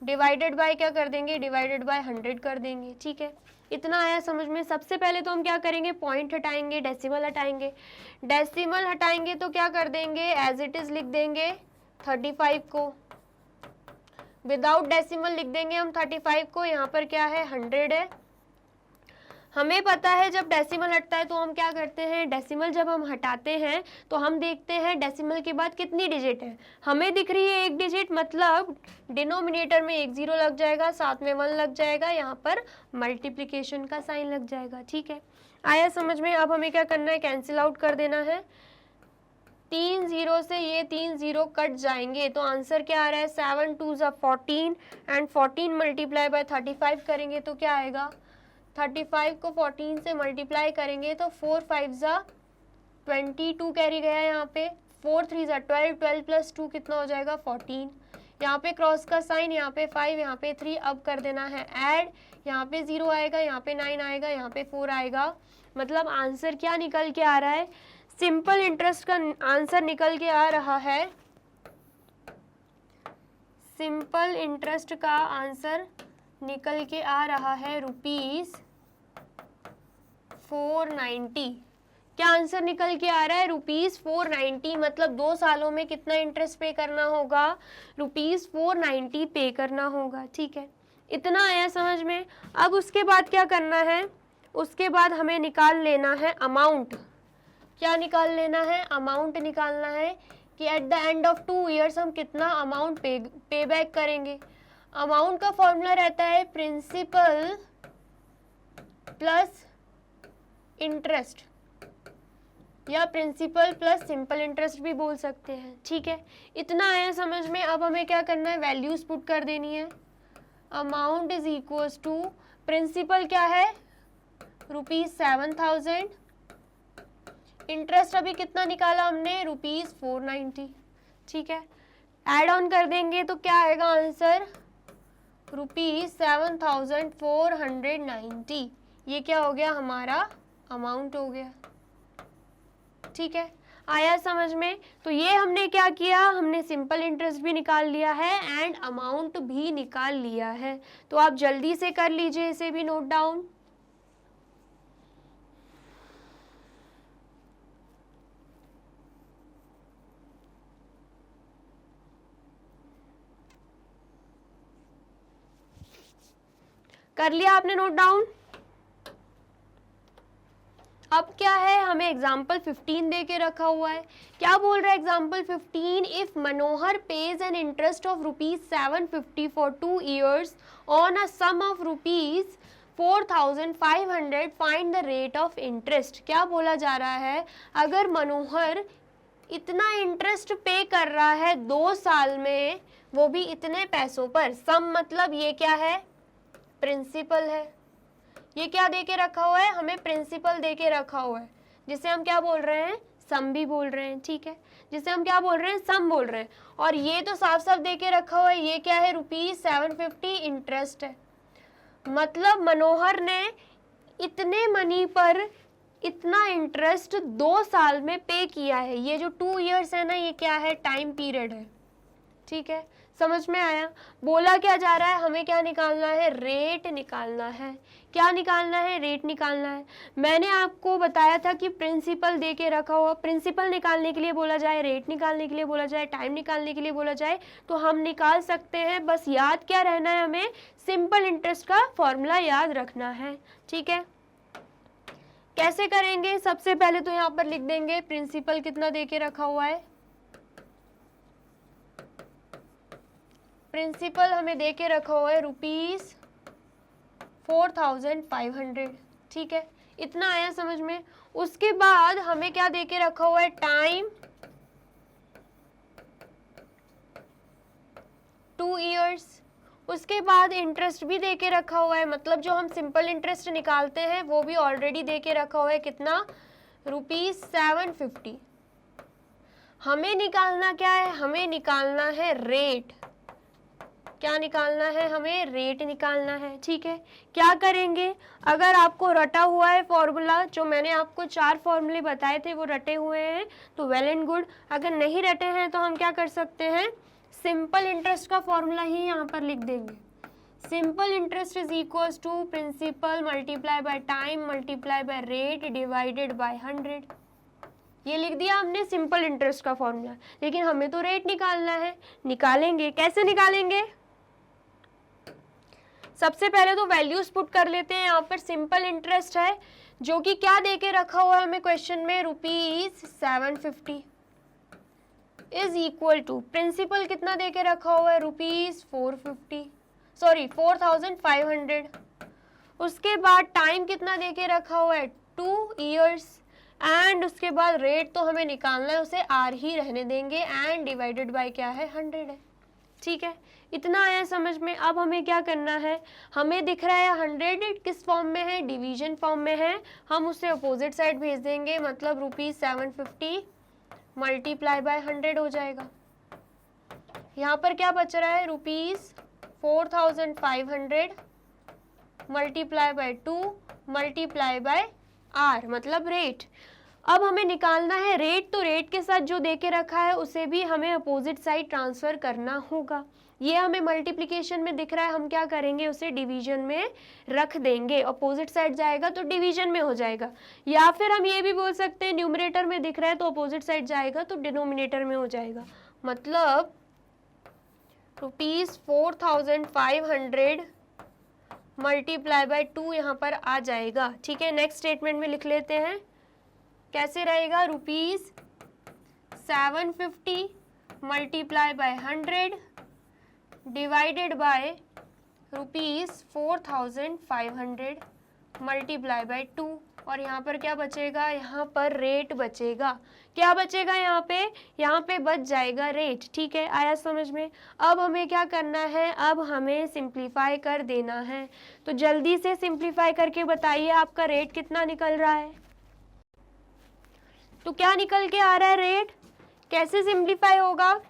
डिवाइडेड बाय क्या कर देंगे, डिवाइडेड बाय 100 कर देंगे, ठीक है। इतना आया समझ में। सबसे पहले तो हम क्या करेंगे, पॉइंट हटाएंगे, डेसिमल हटाएंगे। डेसिमल हटाएंगे तो क्या कर देंगे, एज इट इज लिख देंगे 35 को, विदाउट डेसिमल लिख देंगे हम 35 को। यहाँ पर क्या है, 100 है। हमें पता है जब डेसिमल हटता है तो हम क्या करते हैं, डेसिमल जब हम हटाते हैं तो हम देखते हैं डेसिमल के बाद कितनी डिजिट है। हमें दिख रही है 1 डिजिट, मतलब डिनोमिनेटर में 1 0 लग जाएगा, साथ में 1 लग जाएगा, यहाँ पर मल्टीप्लिकेशन का साइन लग जाएगा, ठीक है। आया समझ में। अब हमें क्या करना है, कैंसिल आउट कर देना है। 3 0 से ये 3 0 कट जाएंगे, तो आंसर क्या आ रहा है, 7 2 14 एंड 14 मल्टीप्लाई बाय 35 करेंगे तो क्या आएगा, 35 को 14 से मल्टीप्लाई करेंगे तो 4 5 22 कैरी गया यहाँ पे, 4 3 12, 12 प्लस 2 कितना हो जाएगा 14। यहाँ पे क्रॉस का साइन, यहाँ पे 5, यहाँ पे 3। अब कर देना है ऐड, यहाँ पे 0 आएगा, यहाँ पे 9 आएगा, यहाँ पे 4 आएगा। मतलब आंसर क्या निकल के आ रहा है, सिंपल इंटरेस्ट का आंसर निकल के आ रहा है, सिंपल इंटरेस्ट का आंसर निकल के आ रहा है ₹490। क्या आंसर निकल के आ रहा है, ₹490। मतलब 2 सालों में कितना इंटरेस्ट पे करना होगा, ₹490 पे करना होगा, ठीक है। इतना आया समझ में। अब उसके बाद क्या करना है, उसके बाद हमें निकाल लेना है अमाउंट। क्या निकाल लेना है, अमाउंट निकालना है कि eight the end of 2 years हम कितना अमाउंट पे बैक करेंगे। अमाउंट का फॉर्मूला रहता है प्रिंसिपल प्लस इंटरेस्ट, या प्रिंसिपल प्लस सिंपल इंटरेस्ट भी बोल सकते हैं, ठीक है। इतना आया समझ में। अब हमें क्या करना है, वैल्यूज पुट कर देनी है। Amount is equal to principal क्या है, ₹7,000, इंटरेस्ट अभी कितना निकाला हमने, ₹490, ठीक है। एड ऑन कर देंगे तो क्या आएगा आंसर, ₹7,490। ये क्या हो गया, हमारा अमाउंट हो गया, ठीक है। आया समझ में। तो ये हमने क्या किया, हमने सिंपल इंटरेस्ट भी निकाल लिया है एंड अमाउंट भी निकाल लिया है। तो आप जल्दी से कर लीजिए, इसे भी नोट डाउन। कर लिया आपने नोट डाउन? अब क्या है, हमें एग्जाम्पल 15 दे के रखा हुआ है। क्या बोल रहा है example 15? If Manohar pays an interest of ₹750 for 2 years on a sum of ₹4,500, find the rate of interest. क्या बोला जा रहा है, अगर मनोहर इतना इंटरेस्ट पे कर रहा है 2 साल में, वो भी इतने पैसों पर, सम मतलब ये क्या है, प्रिंसिपल है। ये क्या दे के रखा हुआ है, हमें प्रिंसिपल दे के रखा हुआ है, जिसे हम क्या बोल रहे हैं, सम भी बोल रहे हैं, ठीक है, जिसे हम क्या बोल रहे हैं, सम बोल रहे हैं। और ये तो साफ साफ दे के रखा हुआ है, ये क्या है, ₹750 इंटरेस्ट है। मतलब मनोहर ने इतने मनी पर इतना इंटरेस्ट 2 साल में पे किया है। ये जो 2 years है ना, ये क्या है, टाइम पीरियड है, ठीक है, समझ में आया? बोला क्या जा रहा है, हमें क्या निकालना है, रेट निकालना है। क्या निकालना है, रेट निकालना है। मैंने आपको बताया था कि प्रिंसिपल दे के रखा हुआ, प्रिंसिपल निकालने के लिए बोला जाए, रेट निकालने के लिए बोला जाए, टाइम निकालने के लिए बोला जाए, तो हम निकाल सकते हैं। बस याद क्या रहना है, हमें सिंपल इंटरेस्ट का फॉर्मूला याद रखना है, ठीक है। कैसे करेंगे, सबसे पहले तो यहाँ पर लिख देंगे प्रिंसिपल कितना दे के रखा हुआ है। प्रिंसिपल हमें दे के रखा हुआ है ₹4,500, ठीक है, इतना आया समझ में। उसके बाद हमें क्या दे के रखा हुआ है, टाइम 2 years। उसके बाद इंटरेस्ट भी दे के रखा हुआ है, मतलब जो हम सिंपल इंटरेस्ट निकालते हैं वो भी ऑलरेडी दे के रखा हुआ है, कितना, ₹750। हमें निकालना क्या है, हमें निकालना है रेट। क्या निकालना है, हमें रेट निकालना है, ठीक है। क्या करेंगे, अगर आपको रटा हुआ है फॉर्मूला, जो मैंने आपको 4 फॉर्मूले बताए थे वो रटे हुए हैं तो वेल एंड गुड। अगर नहीं रटे हैं तो हम क्या कर सकते हैं, सिंपल इंटरेस्ट का फॉर्मूला ही यहाँ पर लिख देंगे। Simple interest is equals to principal multiply by time multiply by rate divided by 100। ये लिख दिया हमने सिंपल इंटरेस्ट का फॉर्मूला, लेकिन हमें तो रेट निकालना है। निकालेंगे, कैसे निकालेंगे, सबसे पहले तो वैल्यूज पुट कर लेते हैं। यहाँ पर सिंपल इंटरेस्ट है जो कि क्या दे के रखा हुआ है हमें क्वेश्चन में, ₹750 इज इक्वल टू प्रिंसिपल कितना दे के रखा हुआ है, ₹4,500। उसके बाद टाइम कितना दे के रखा हुआ है, 2 years। एंड उसके बाद रेट तो हमें निकालना है, उसे आर ही रहने देंगे, एंड डिवाइडेड बाय क्या है, 100 है, ठीक है। इतना आया समझ में। अब हमें क्या करना है, हमें दिख रहा है 100 किस फॉर्म में है, डिवीजन फॉर्म में है, हम उसे अपोजिट साइड भेज देंगे, मतलब ₹750 मल्टीप्लाई बाय 100 हो जाएगा। यहाँ पर क्या बच रहा है, ₹4,500 multiply by 2 multiply by R, मतलब रेट। अब हमें निकालना है रेट, तो रेट के साथ जो दे के रखा है उसे भी हमें अपोजिट साइड ट्रांसफर करना होगा। ये हमें मल्टीप्लिकेशन में दिख रहा है, हम क्या करेंगे, उसे डिवीजन में रख देंगे, अपोजिट साइड जाएगा तो डिवीजन में हो जाएगा। या फिर हम ये भी बोल सकते हैं, न्यूमरेटर में दिख रहा है तो अपोजिट साइड जाएगा तो डिनोमिनेटर में हो जाएगा, मतलब ₹4,500 मल्टीप्लाई बाय 2 यहाँ पर आ जाएगा, ठीक है। नेक्स्ट स्टेटमेंट में लिख लेते हैं, कैसे रहेगा, ₹750 multiply by 100 divided bye ₹4,500 multiply by 2, और यहाँ पर क्या बचेगा, यहाँ पर रेट बचेगा। क्या बचेगा यहाँ पे बच जाएगा रेट, ठीक है, आया समझ में। अब हमें क्या करना है, अब हमें सिंप्लीफाई कर देना है। तो जल्दी से सिंप्लीफाई करके बताइए आपका रेट कितना निकल रहा है। तो क्या निकल के आ रहा है रेट, कैसे सिंप्लीफाई होगा,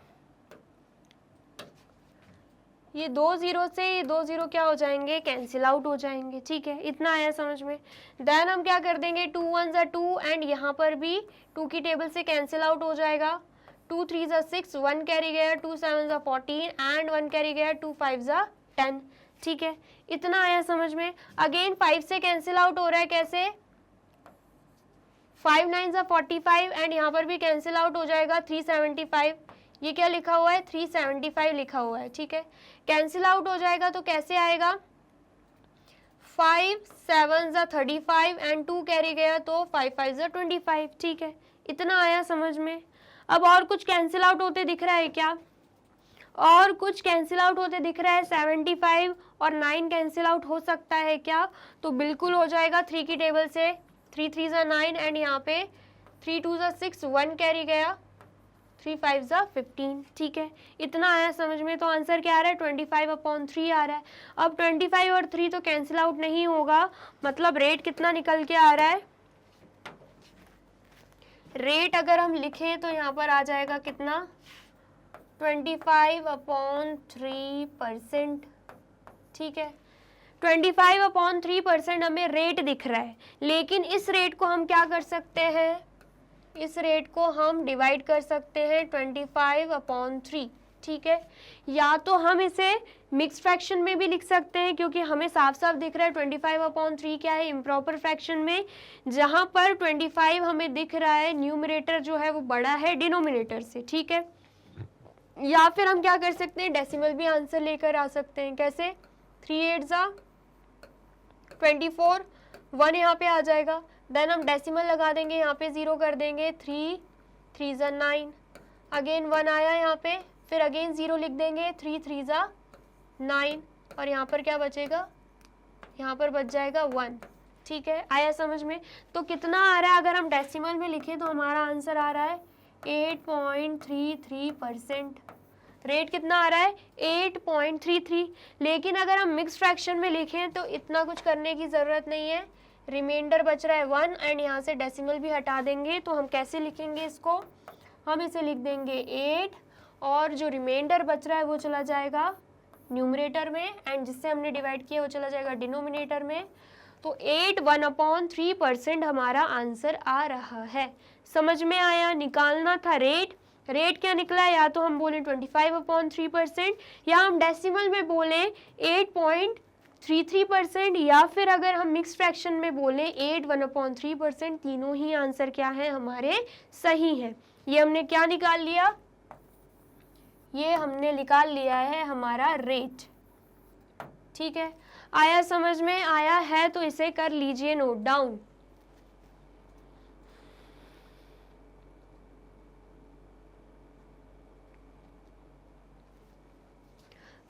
ये 2 0 से ये 2 0 क्या हो जाएंगे, कैंसिल आउट हो जाएंगे, ठीक है, इतना आया समझ में। देन हम क्या कर देंगे, 2 1 2 एंड यहाँ पर भी 2 की टेबल से कैंसिल आउट हो जाएगा, 2 3 6, 1 कैरी गया, 2 7 14 एंड 1 कैरी गया, 2 5 10, ठीक है, इतना आया समझ में। अगेन 5 से कैंसिल आउट हो रहा है, कैसे, 5 9 45 एंड यहाँ पर भी कैंसिल आउट हो जाएगा, 375, ये क्या लिखा हुआ है, 375 लिखा हुआ है, ठीक है, कैंसिल आउट हो जाएगा तो कैसे आएगा, 5 7 ज़ा 35 एंड 2 कैरी गया तो 5 5 ज़ा 25, ठीक है, इतना आया समझ में। अब और कुछ कैंसिल आउट होते दिख रहा है क्या? और कुछ कैंसिल आउट होते दिख रहा है? 75 और 9 कैंसिल आउट हो सकता है क्या? तो बिल्कुल हो जाएगा 3 की टेबल से। 3 3 ज़ा 9 एंड यहाँ पे 3 2 ज़ा 6, 1 कैरी गया, 3 5 ज़ा 15, ठीक है, इतना आया समझ में। तो आंसर क्या आ रहा है? 25/3 आ रहा है। अब 25 और 3 तो कैंसिल आउट नहीं होगा, मतलब रेट कितना निकल के आ रहा है? रेट अगर हम लिखें तो यहाँ पर आ जाएगा कितना? 25/3%, ठीक है। 25/3% हमें रेट दिख रहा है, लेकिन इस रेट को हम क्या कर सकते हैं? इस रेट को हम डिवाइड कर सकते हैं 25/3, ठीक है। या तो हम इसे मिक्स फ्रैक्शन में भी लिख सकते हैं, क्योंकि हमें साफ साफ दिख रहा है 25/3 क्या है? इम्प्रॉपर फ्रैक्शन में, जहां पर 25 हमें दिख रहा है न्यूमरेटर जो है वो बड़ा है डिनोमिनेटर से, ठीक है। या फिर हम क्या कर सकते हैं? डेसिमल भी आंसर लेकर आ सकते हैं। कैसे? 3 8 ज़ा 24, 1 यहाँ पे आ जाएगा, देन हम डेसिमल लगा देंगे, यहाँ पे 0 कर देंगे, 3 3 ज़ा 9, अगेन 1 आया यहाँ पे, फिर अगेन 0 लिख देंगे, 3 3 ज़ा 9, और यहाँ पर क्या बचेगा? यहाँ पर बच जाएगा 1, ठीक है, आया समझ में। तो कितना आ रहा है? अगर हम डेसिमल में लिखें तो हमारा आंसर आ रहा है 8.33%। रेट कितना आ रहा है? 8.33। लेकिन अगर हम मिक्स फ्रैक्शन में लिखें तो इतना कुछ करने की ज़रूरत नहीं है, रिमाइंडर बच रहा है 1 एंड यहाँ से डेसिमल भी हटा देंगे। तो हम कैसे लिखेंगे इसको? हम इसे लिख देंगे 8 और जो रिमाइंडर बच रहा है वो चला जाएगा न्यूमरेटर में, एंड जिससे हमने डिवाइड किया वो चला जाएगा डिनोमिनेटर में। तो 81/3% हमारा आंसर आ रहा है। समझ में आया? निकालना था रेट। रेट क्या निकला? या तो हम बोलें 25/3%, या हम डेसिमल में बोलें 8.33%, या फिर अगर हम मिक्स फ्रैक्शन में बोलें 81/3%। तीनों ही आंसर क्या है? हमारे सही हैं। ये हमने क्या निकाल लिया? ये हमने निकाल लिया है हमारा रेट, ठीक है। आया समझ में? आया है तो इसे कर लीजिए नोट डाउन।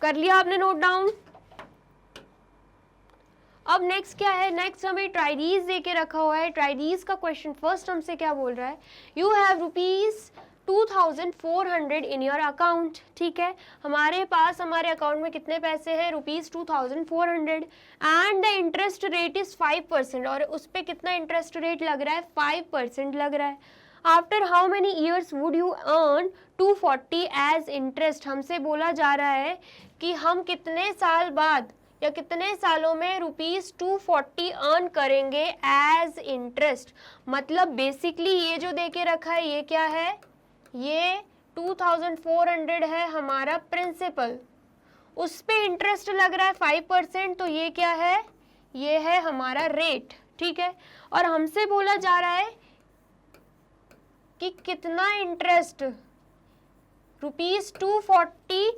कर लिया आपने नोट डाउन? अब नेक्स्ट क्या है? नेक्स्ट हमें ट्राइडीज दे के रखा हुआ है। ट्राइडीज का क्वेश्चन फर्स्ट हमसे क्या बोल रहा है? You have ₹2400 in your account, ठीक है। हमारे पास हमारे अकाउंट में कितने पैसे हैं? ₹2400 and the interest rate is 5%, और उस पर कितना इंटरेस्ट रेट लग रहा है? 5% लग रहा है। After how many years would you earn 240 as interest? हमसे बोला जा रहा है कि हम कितने साल बाद या कितने सालों में ₹240 अर्न करेंगे एज इंटरेस्ट। मतलब बेसिकली ये जो दे के रखा है ये क्या है? ये 2400 है हमारा प्रिंसिपल, उस पे इंटरेस्ट लग रहा है 5%, तो ये क्या है? ये है हमारा रेट, ठीक है। और हमसे बोला जा रहा है कि कितना इंटरेस्ट, ₹240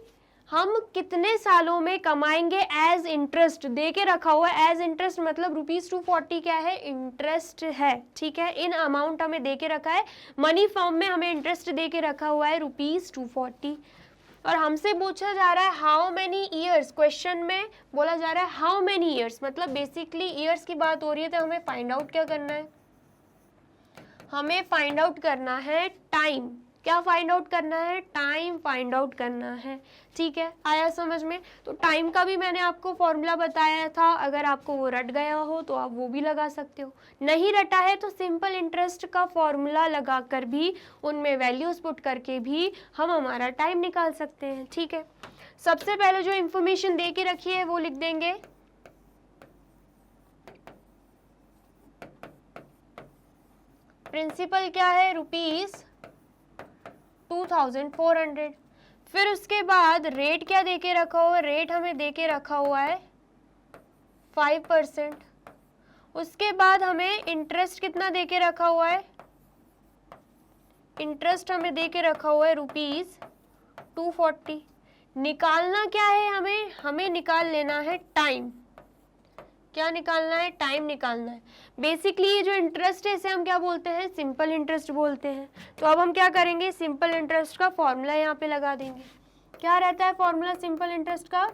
हम कितने सालों में कमाएंगे एज इंटरेस्ट। दे के रखा हुआ है एज इंटरेस्ट, मतलब ₹240 क्या है? इंटरेस्ट है, ठीक है। इन अमाउंट हमें दे के रखा है, मनी फॉर्म में हमें इंटरेस्ट दे के रखा हुआ है ₹240, और हमसे पूछा जा रहा है हाउ मेनी ईयर्स। क्वेश्चन में बोला जा रहा है हाउ मेनी ईयर्स, मतलब बेसिकली ईयर्स की बात हो रही है। तो हमें फाइंड आउट क्या करना है? हमें फाइंड आउट करना है टाइम। क्या फाइंड आउट करना है? टाइम फाइंड आउट करना है, ठीक है। आया समझ में? तो टाइम का भी मैंने आपको फॉर्मूला बताया था, अगर आपको वो रट गया हो तो आप वो भी लगा सकते हो, नहीं रटा है तो सिंपल इंटरेस्ट का फॉर्मूला लगा कर भी उनमें वैल्यूज पुट करके भी हम हमारा टाइम निकाल सकते हैं, ठीक है। सबसे पहले जो इंफॉर्मेशन दे के रखी है वो लिख देंगे। प्रिंसिपल क्या है? ₹2400। फिर उसके बाद रेट क्या दे के रखा हुआ है? रेट हमें दे के रखा हुआ है 5%। उसके बाद हमें इंटरेस्ट कितना दे के रखा हुआ है? इंटरेस्ट हमें दे के रखा हुआ है ₹240। निकालना क्या है हमें? हमें निकाल लेना है टाइम। क्या निकालना है, टाइम निकालना है। बेसिकली ये जो इंटरेस्ट है इसे हम क्या बोलते हैं, सिंपल इंटरेस्ट बोलते हैं। तो अब हम क्या करेंगे, सिंपल इंटरेस्ट का फॉर्मूला यहाँ पे लगा देंगे। क्या रहता है फॉर्मूला सिंपल इंटरेस्ट का,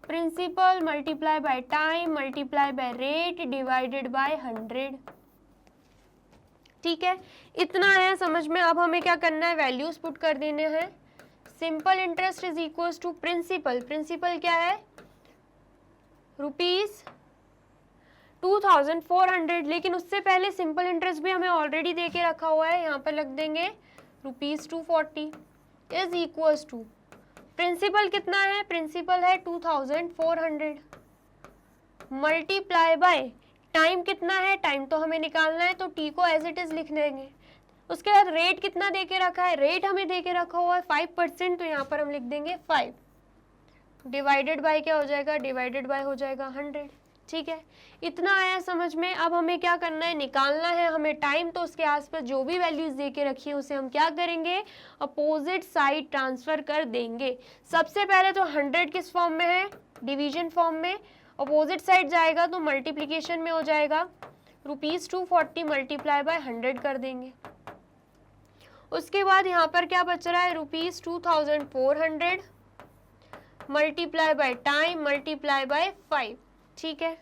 principal multiply by time multiply by rate divided by 100। ठीक है, इतना आया समझ में। अब हमें क्या करना है, वैल्यूज पुट कर देने हैं। Simple interest is equals to principal, principal क्या है ₹2400, लेकिन उससे पहले सिंपल इंटरेस्ट भी हमें ऑलरेडी दे के रखा हुआ है, यहाँ पर लग देंगे ₹240 इज इक्वल्स टू प्रिंसिपल कितना है, प्रिंसिपल है 2400 मल्टीप्लाई बाय टाइम कितना है, टाइम तो हमें निकालना है तो टी को एज इट इज लिख देंगे। उसके बाद रेट कितना दे के रखा है, रेट हमें दे के रखा हुआ है 5%, तो यहाँ पर हम लिख देंगे 5 डिवाइडेड बाय क्या हो जाएगा, डिवाइडेड बाय हो जाएगा 100। ठीक है, इतना आया समझ में। अब हमें क्या करना है, निकालना है हमें टाइम, तो उसके आसपास जो भी वैल्यूज दे के रखी है उसे हम क्या करेंगे, अपोजिट साइड ट्रांसफर कर देंगे। सबसे पहले तो 100 किस फॉर्म में है, डिवीजन फॉर्म में, अपोजिट साइड जाएगा तो मल्टीप्लिकेशन में हो जाएगा, ₹240 मल्टीप्लाई बाय 100 कर देंगे। उसके बाद यहाँ पर क्या बच रहा है, ₹2400 multiply by time multiply by 5। ठीक है,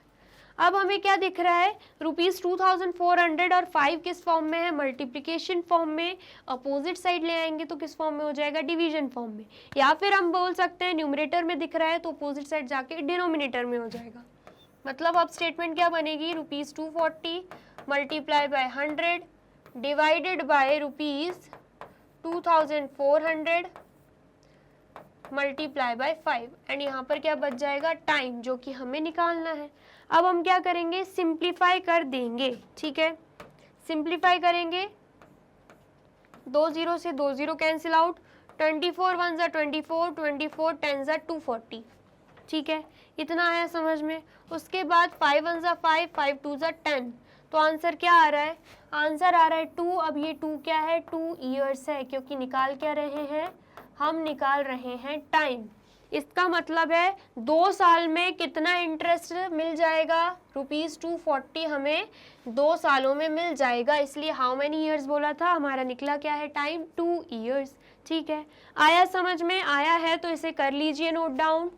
अब हमें क्या दिख रहा है, ₹2400 और 5 किस फॉर्म में है, मल्टीप्लिकेशन फॉर्म में, अपोजिट साइड ले आएंगे तो किस फॉर्म में हो जाएगा, डिवीजन फॉर्म में, या फिर हम बोल सकते हैं न्यूमरेटर में दिख रहा है तो अपोजिट साइड जाके डिनोमिनेटर में हो जाएगा। मतलब अब स्टेटमेंट क्या बनेगी, ₹240 multiply by 100 divided bye ₹2400 multiply by 5, and यहाँ पर क्या बच जाएगा, टाइम, जो कि हमें निकालना है। अब हम क्या करेंगे, सिंप्लीफाई कर देंगे। ठीक है, सिंप्लीफाई करेंगे, 2 0 से 2 0 कैंसिल आउट, 24 1 जा 24, 24 10 जा 240। ठीक है, इतना आया समझ में। उसके बाद 5 1 जा 5, 5 2 जा 10, तो आंसर क्या आ रहा है, आंसर आ रहा है 2। अब ये 2 क्या है, 2 ईयर्स है, क्योंकि निकाल क्या रहे हैं, हम निकाल रहे हैं टाइम। इसका मतलब है 2 साल में कितना इंटरेस्ट मिल जाएगा, ₹240 हमें 2 सालों में मिल जाएगा, इसलिए हाउ मेनी ईयर्स बोला था, हमारा निकला क्या है टाइम, 2 ईयर्स। ठीक है, आया समझ में, आया है तो इसे कर लीजिए नोट डाउन।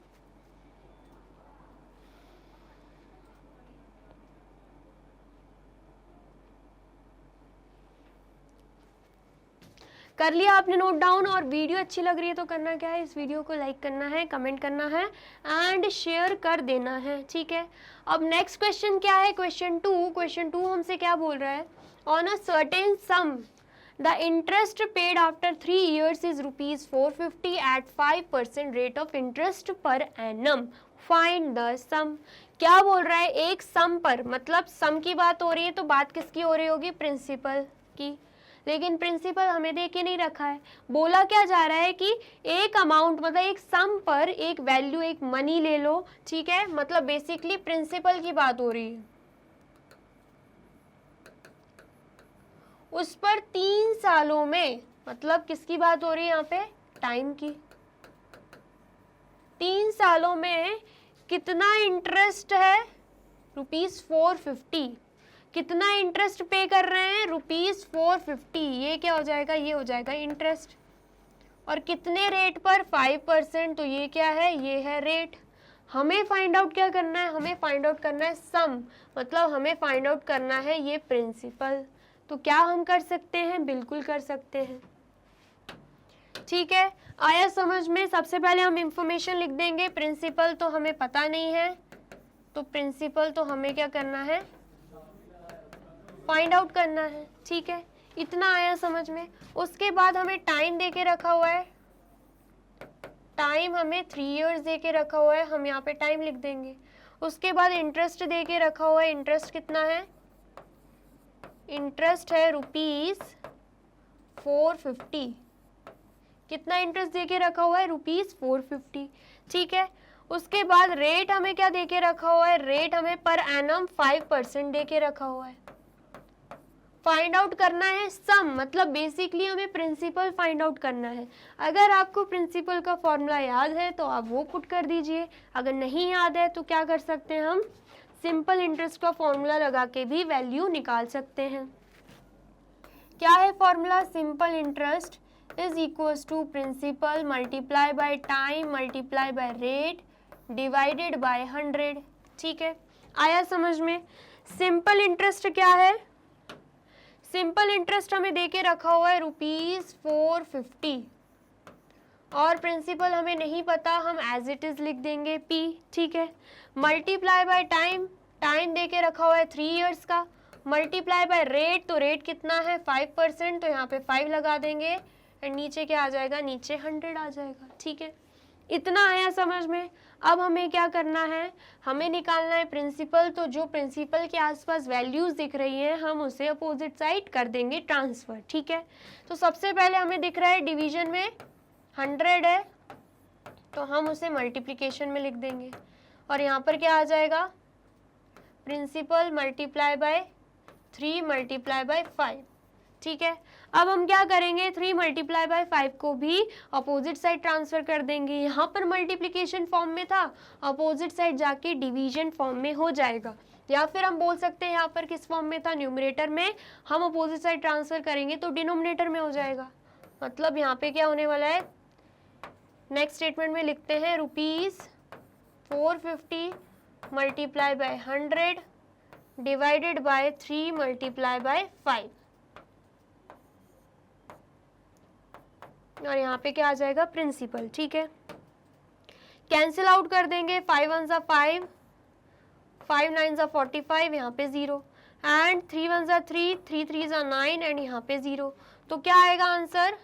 कर लिया आपने नोट डाउन, और वीडियो अच्छी लग रही है तो करना क्या है, इस वीडियो को लाइक करना है, कमेंट करना है एंड शेयर कर देना है। ठीक है, अब नेक्स्ट क्वेश्चन क्या है, क्वेश्चन 2। क्वेश्चन 2 हमसे क्या बोल रहा है, on a certain sum the interest paid after 3 years is ₹450 at 5% rate of interest per annum, find the sum. क्या बोल रहा है, एक सम पर, मतलब सम की बात हो रही है तो बात किसकी हो रही होगी, प्रिंसिपल की, लेकिन प्रिंसिपल हमें दे के नहीं रखा है। बोला क्या जा रहा है कि एक अमाउंट, मतलब एक सम पर एक वैल्यू, एक मनी ले लो। ठीक है, मतलब बेसिकली प्रिंसिपल की बात हो रही है, उस पर 3 सालों में, मतलब किसकी बात हो रही है यहाँ पे, टाइम की। 3 सालों में कितना इंटरेस्ट है, ₹450, कितना इंटरेस्ट पे कर रहे हैं, ₹450, ये क्या हो जाएगा, ये हो जाएगा इंटरेस्ट, और कितने रेट पर, 5%, तो ये क्या है, ये है रेट। हमें फाइंड आउट क्या करना है, हमें फाइंड आउट करना है सम, मतलब हमें फाइंड आउट करना है ये प्रिंसिपल। तो क्या हम कर सकते हैं, बिल्कुल कर सकते हैं। ठीक है, आया समझ में। सबसे पहले हम इंफॉर्मेशन लिख देंगे, प्रिंसिपल तो हमें पता नहीं है, तो प्रिंसिपल तो हमें क्या करना है, फाइंड आउट करना है। ठीक है, इतना आया समझ में। उसके बाद हमें टाइम दे के रखा हुआ है, टाइम हमें 3 years दे के रखा हुआ है, हम यहाँ पे टाइम लिख देंगे। उसके बाद इंटरेस्ट दे के रखा हुआ है, इंटरेस्ट कितना है, इंटरेस्ट है ₹450, कितना इंटरेस्ट दे के रखा हुआ है, ₹450। ठीक है, उसके बाद रेट हमें क्या दे के रखा हुआ है, रेट हमें पर एनम 5% दे के रखा हुआ है। फाइंड आउट करना है सम, मतलब बेसिकली हमें प्रिंसिपल फाइंड आउट करना है। अगर आपको प्रिंसिपल का फॉर्मूला याद है तो आप वो पुट कर दीजिए, अगर नहीं याद है तो क्या कर सकते हैं हम, सिंपल इंटरेस्ट का फॉर्मूला लगा के भी वैल्यू निकाल सकते हैं। क्या है formula? Simple interest is equals to principal multiply by time multiply by rate divided by 100। ठीक है, आया समझ में? सिंपल इंटरेस्ट क्या है? सिंपल इंटरेस्ट हमें देके रखा हुआ है ₹450 और प्रिंसिपल हमें नहीं पता, हम एज इट इज लिख देंगे P। ठीक है, मल्टीप्लाई बाय टाइम, टाइम देके रखा हुआ है 3 इयर्स का, मल्टीप्लाई बाय रेट, तो रेट कितना है 5%, तो यहाँ पे 5 लगा देंगे एंड नीचे क्या आ जाएगा? नीचे 100 आ जाएगा। ठीक है, इतना आया समझ में? अब हमें क्या करना है? हमें निकालना है प्रिंसिपल। तो जो प्रिंसिपल के आसपास वैल्यूज दिख रही हैं हम उसे अपोजिट साइड कर देंगे ट्रांसफर। ठीक है, तो सबसे पहले हमें दिख रहा है डिवीजन में 100 है तो हम उसे मल्टीप्लिकेशन में लिख देंगे और यहाँ पर क्या आ जाएगा? Principal multiply by 3 multiply by 5। ठीक है, अब हम क्या करेंगे? 3 मल्टीप्लाई बाय 5 को भी अपोजिट साइड ट्रांसफर कर देंगे। यहाँ पर मल्टीप्लिकेशन फॉर्म में था, अपोजिट साइड जाके डिवीजन फॉर्म में हो जाएगा, या फिर हम बोल सकते हैं यहाँ पर किस फॉर्म में था? न्यूमरेटर में। हम अपोजिट साइड ट्रांसफर करेंगे तो डिनोमिनेटर में हो जाएगा। मतलब यहाँ पे क्या होने वाला है? नेक्स्ट स्टेटमेंट में लिखते हैं ₹450 multiply by 100 divided bye 3 multiply by 5 और यहाँ पे क्या आ जाएगा? प्रिंसिपल। ठीक है, कैंसिल आउट कर देंगे, 5 1 जा 5, 5 9 जा 45, यहाँ पे 0 एंड 3 1 जा 3, 3 3 जा 9 एंड यहाँ पे 0। तो क्या आएगा आंसर?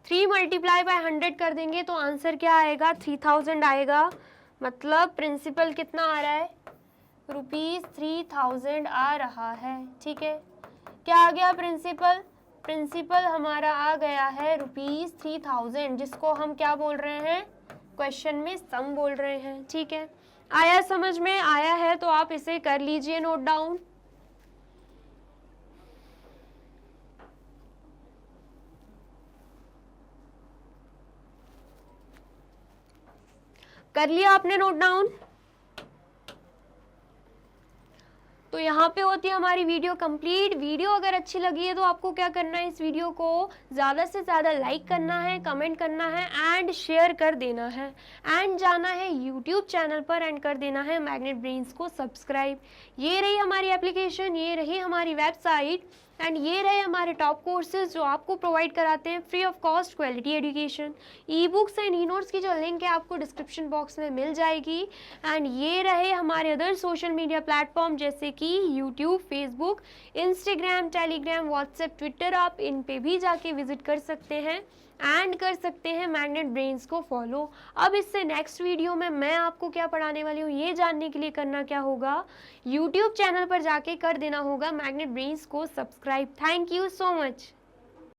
3 मल्टीप्लाई बाय 100 कर देंगे तो आंसर क्या आएगा? 3000 आएगा। मतलब प्रिंसिपल कितना आ रहा है? ₹3000 आ रहा है। ठीक है, क्या आ गया प्रिंसिपल? प्रिंसिपल हमारा आ गया है ₹3000, जिसको हम क्या बोल रहे हैं? क्वेश्चन में सम बोल रहे हैं। ठीक है, आया समझ में? आया है तो आप इसे कर लीजिए नोट डाउन। कर लिया आपने नोट डाउन? तो यहाँ पे होती है हमारी वीडियो कंप्लीट। वीडियो अगर अच्छी लगी है तो आपको क्या करना है? इस वीडियो को ज़्यादा से ज़्यादा लाइक करना है, कमेंट करना है एंड शेयर कर देना है एंड जाना है यूट्यूब चैनल पर एंड कर देना है मैग्नेट ब्रेन्स को सब्सक्राइब। ये रही हमारी एप्लीकेशन, ये रही हमारी वेबसाइट एंड ये रहे हमारे टॉप कोर्सेज जो आपको प्रोवाइड कराते हैं free of cost quality education. E books and e notes की जो लिंक है आपको डिस्क्रिप्शन बॉक्स में मिल जाएगी। एंड ये रहे हमारे अदर सोशल मीडिया प्लेटफॉर्म जैसे कि YouTube, Facebook, Instagram, Telegram, WhatsApp, Twitter. आप इन पे भी जाके विजिट कर सकते हैं एंड कर सकते हैं मैग्नेट ब्रेन्स को फॉलो। अब इससे नेक्स्ट वीडियो में मैं आपको क्या पढ़ाने वाली हूँ ये जानने के लिए करना क्या होगा? यूट्यूब चैनल पर जाके कर देना होगा मैग्नेट ब्रेन्स को subscribe. Thank you so much.